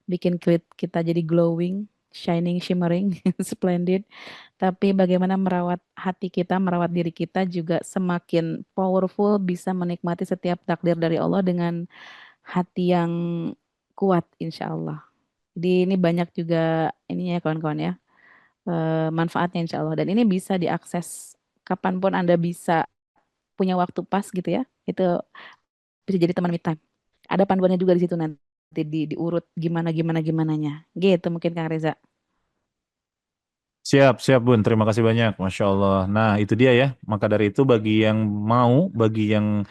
bikin kulit kita jadi glowing, shining, shimmering, splendid. Tapi bagaimana merawat hati kita, merawat diri kita juga semakin powerful bisa menikmati setiap takdir dari Allah dengan hati yang kuat insya Allah. Jadi ini banyak juga ininya ya kawan-kawan ya, manfaatnya insya Allah. Dan ini bisa diakses kapanpun Anda bisa punya waktu pas gitu ya. Itu bisa jadi teman me time. Ada panduannya juga di situ nanti diurut gimana gimana gimananya. Gitu mungkin Kang Reza. Siap, siap Bun. Terima kasih banyak. Masya Allah. Nah, itu dia ya. Maka dari itu bagi yang mau, bagi yang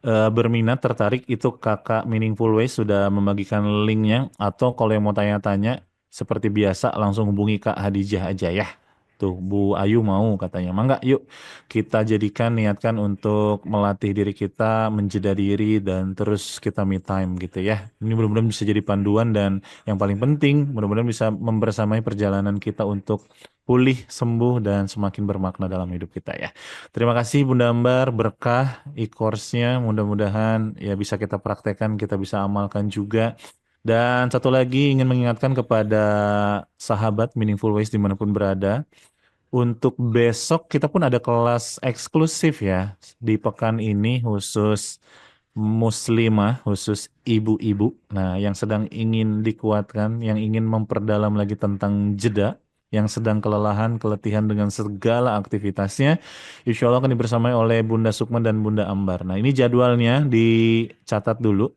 berminat, tertarik, itu kakak Meaningful Ways sudah membagikan linknya. Atau kalau yang mau tanya-tanya, seperti biasa langsung hubungi Kak Hadijah aja ya. Tuh, Bu Ayu mau katanya. Mangga, yuk kita jadikan, niatkan untuk melatih diri kita, menjeda diri, dan terus kita me time gitu ya. Ini mudah-mudahan bisa jadi panduan dan yang paling penting, mudah-mudahan bisa membersamai perjalanan kita untuk pulih, sembuh, dan semakin bermakna dalam hidup kita ya. Terima kasih Bunda Ambar, berkah e-course-nya, mudah-mudahan ya bisa kita praktekkan, kita bisa amalkan juga. Dan satu lagi ingin mengingatkan kepada sahabat Meaningful Ways dimanapun berada, untuk besok kita pun ada kelas eksklusif ya di pekan ini khusus muslimah, khusus ibu-ibu. Nah, yang sedang ingin dikuatkan, yang ingin memperdalam lagi tentang jeda, yang sedang kelelahan, keletihan dengan segala aktivitasnya, insya Allah akan dibersamai oleh Bunda Sukma dan Bunda Ambar. Nah, ini jadwalnya dicatat dulu.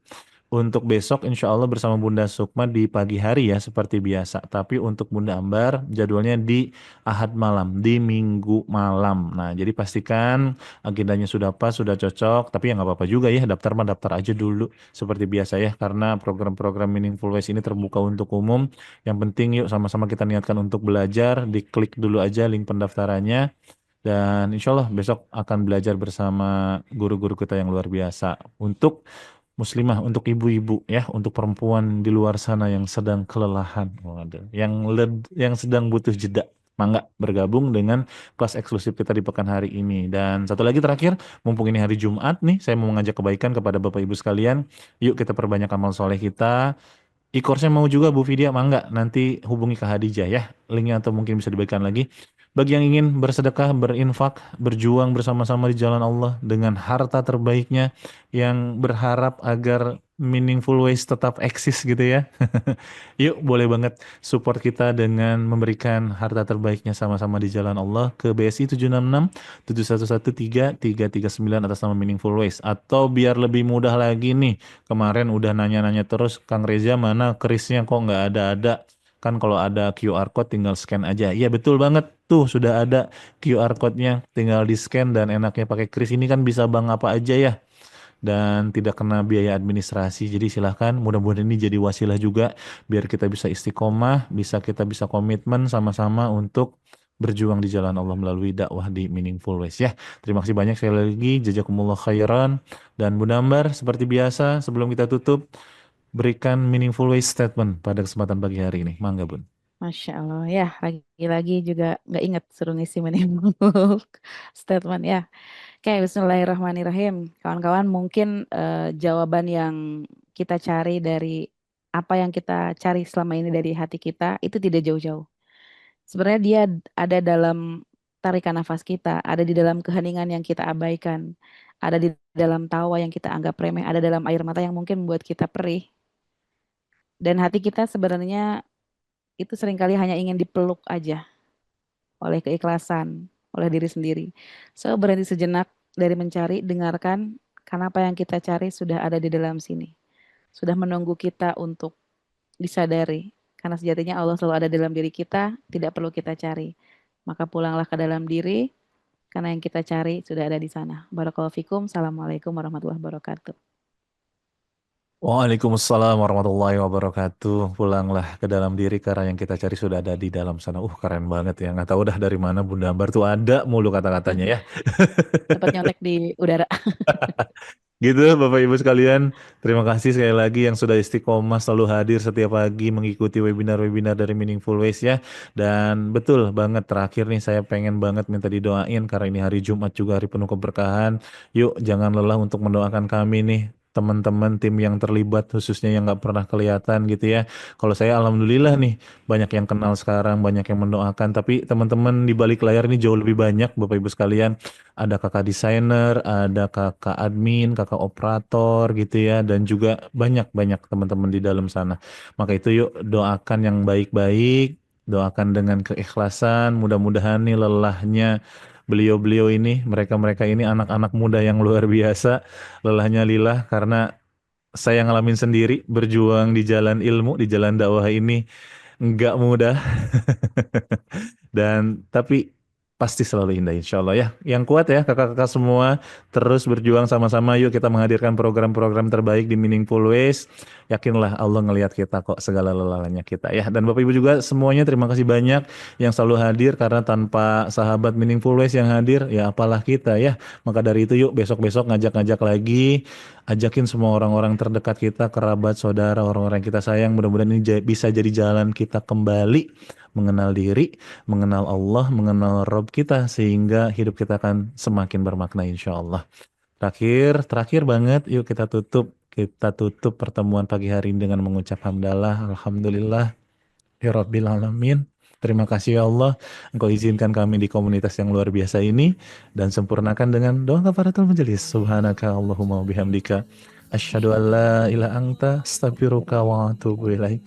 Untuk besok insya Allah bersama Bunda Sukma di pagi hari ya seperti biasa. Tapi untuk Bunda Ambar jadwalnya di Ahad malam, di Minggu malam. Nah, jadi pastikan agendanya sudah pas, sudah cocok. Tapi ya nggak apa-apa juga ya, daftar mah daftar aja dulu seperti biasa ya. Karena program-program Meaningful Ways ini terbuka untuk umum. Yang penting yuk sama-sama kita niatkan untuk belajar. Diklik dulu aja link pendaftarannya. Dan insya Allah besok akan belajar bersama guru-guru kita yang luar biasa. Untuk muslimah, untuk ibu-ibu ya, untuk perempuan di luar sana yang sedang kelelahan, waduh, yang sedang butuh jeda. Mangga bergabung dengan kelas eksklusif kita di pekan hari ini. Dan satu lagi terakhir, mumpung ini hari Jumat nih, saya mau mengajak kebaikan kepada Bapak Ibu sekalian. Yuk kita perbanyak amal soleh kita. E-course-nya mau juga Bu Vidya, mangga nanti hubungi Kak Hadijah ya. Linknya atau mungkin bisa dibagikan lagi. Bagi yang ingin bersedekah, berinfak, berjuang bersama-sama di jalan Allah dengan harta terbaiknya, yang berharap agar Meaningful Ways tetap eksis gitu ya. Yuk boleh banget support kita dengan memberikan harta terbaiknya sama-sama di jalan Allah ke BSI 766 711 atas nama Meaningful Ways. Atau biar lebih mudah lagi nih, kemarin udah nanya-nanya terus, Kang Reza mana kerisnya kok nggak ada-ada. Kan kalau ada QR code tinggal scan aja. Iya betul banget tuh, sudah ada QR code-nya, tinggal di scan dan enaknya pakai kris ini kan bisa bank apa aja ya. Dan tidak kena biaya administrasi. Jadi silahkan, mudah-mudahan ini jadi wasilah juga biar kita bisa istiqomah, kita bisa komitmen sama-sama untuk berjuang di jalan Allah melalui dakwah di Meaningful Ways ya. Terima kasih banyak sekali lagi, jazakumullah khairan. Dan Bunda Ambar, seperti biasa sebelum kita tutup, berikan Meaningful Ways statement pada kesempatan pagi hari ini. Mangga Bun. Masya Allah ya, lagi-lagi juga nggak ingat suruh ngisi menimbul statement ya. Oke, Bismillahirrahmanirrahim. Kawan-kawan, mungkin jawaban yang kita cari dari apa yang kita cari selama ini dari hati kita itu tidak jauh-jauh. Sebenarnya dia ada dalam tarikan nafas kita, ada di dalam keheningan yang kita abaikan, ada di dalam tawa yang kita anggap remeh, ada dalam air mata yang mungkin membuat kita perih. Dan hati kita sebenarnya itu seringkali hanya ingin dipeluk aja oleh keikhlasan, oleh diri sendiri. So berhenti sejenak dari mencari, dengarkan, karena apa yang kita cari sudah ada di dalam sini. Sudah menunggu kita untuk disadari. Karena sejatinya Allah selalu ada dalam diri kita, tidak perlu kita cari. Maka pulanglah ke dalam diri, karena yang kita cari sudah ada di sana. Barakallahu fikum. Assalamualaikum warahmatullahi wabarakatuh. Waalaikumsalam warahmatullahi wabarakatuh. Pulanglah ke dalam diri karena yang kita cari sudah ada di dalam sana. Keren banget ya. Nggak tahu dah dari mana Bunda Ambar tuh ada mulu kata-katanya ya. Dapat nyontek di udara. Gitu Bapak Ibu sekalian, terima kasih sekali lagi yang sudah istiqomah selalu hadir setiap pagi mengikuti webinar-webinar dari Meaningful Ways ya. Dan betul banget terakhir nih saya pengen banget minta didoain karena ini hari Jumat juga hari penuh keberkahan. Yuk jangan lelah untuk mendoakan kami nih teman-teman tim yang terlibat khususnya yang nggak pernah kelihatan gitu ya. Kalau saya alhamdulillah nih banyak yang kenal sekarang, banyak yang mendoakan, tapi teman-teman di balik layar ini jauh lebih banyak Bapak Ibu sekalian. Ada kakak desainer, ada kakak admin, kakak operator gitu ya, dan juga banyak-banyak teman-teman di dalam sana. Maka itu yuk doakan yang baik-baik, doakan dengan keikhlasan, mudah-mudahan nih lelahnya beliau-beliau ini, mereka-mereka ini anak-anak muda yang luar biasa, lelahnya lillah karena saya ngalamin sendiri berjuang di jalan ilmu, di jalan dakwah ini nggak mudah. Dan tapi pasti selalu indah insya Allah ya. Yang kuat ya kakak-kakak semua. Terus berjuang sama-sama yuk kita menghadirkan program-program terbaik di Meaningful Ways. Yakinlah Allah ngelihat kita kok segala lelalanya kita ya. Dan Bapak Ibu juga semuanya terima kasih banyak yang selalu hadir. Karena tanpa sahabat Meaningful Ways yang hadir ya apalah kita ya. Maka dari itu yuk besok-besok ngajak-ngajak lagi. Ajakin semua orang-orang terdekat kita, kerabat, saudara, orang-orang yang kita sayang. Mudah-mudahan ini bisa jadi jalan kita kembali mengenal diri, mengenal Allah, mengenal Rob kita sehingga hidup kita akan semakin bermakna insya Allah. Terakhir banget, yuk kita tutup pertemuan pagi hari ini dengan mengucap hamdalah, alhamdulillah, ya Rabbil Alamin. Terima kasih ya Allah, Engkau izinkan kami di komunitas yang luar biasa ini dan sempurnakan dengan doa kafaratul majelis. Subhanaka Allahumma wa bihamdika asyhadu an la ilaha anta astaghfiruka wa atubu ilaik.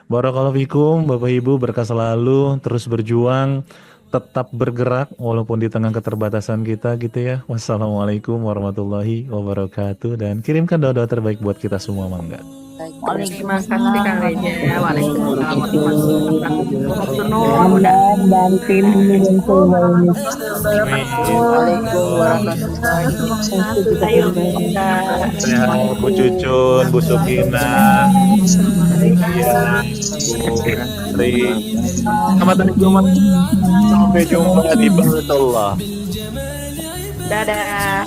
Barakallahu fikum, Bapak Ibu berkah selalu, terus berjuang, tetap bergerak walaupun di tengah keterbatasan kita gitu ya. Wassalamualaikum warahmatullahi wabarakatuh dan kirimkan doa-doa terbaik buat kita semua mangga. Terima kasih Kang Reja. Waalaikumsalam warahmatullahi wabarakatuh. Dan tim Meaningful Ways. Waalaikumsalam warahmatullahi wabarakatuh. Ayo kita Sehat Bu Cucun, Bu Sukina, ya, Bu Tri. Selamat hari Jumat. Sampai jumpa di Baratullah. dadah.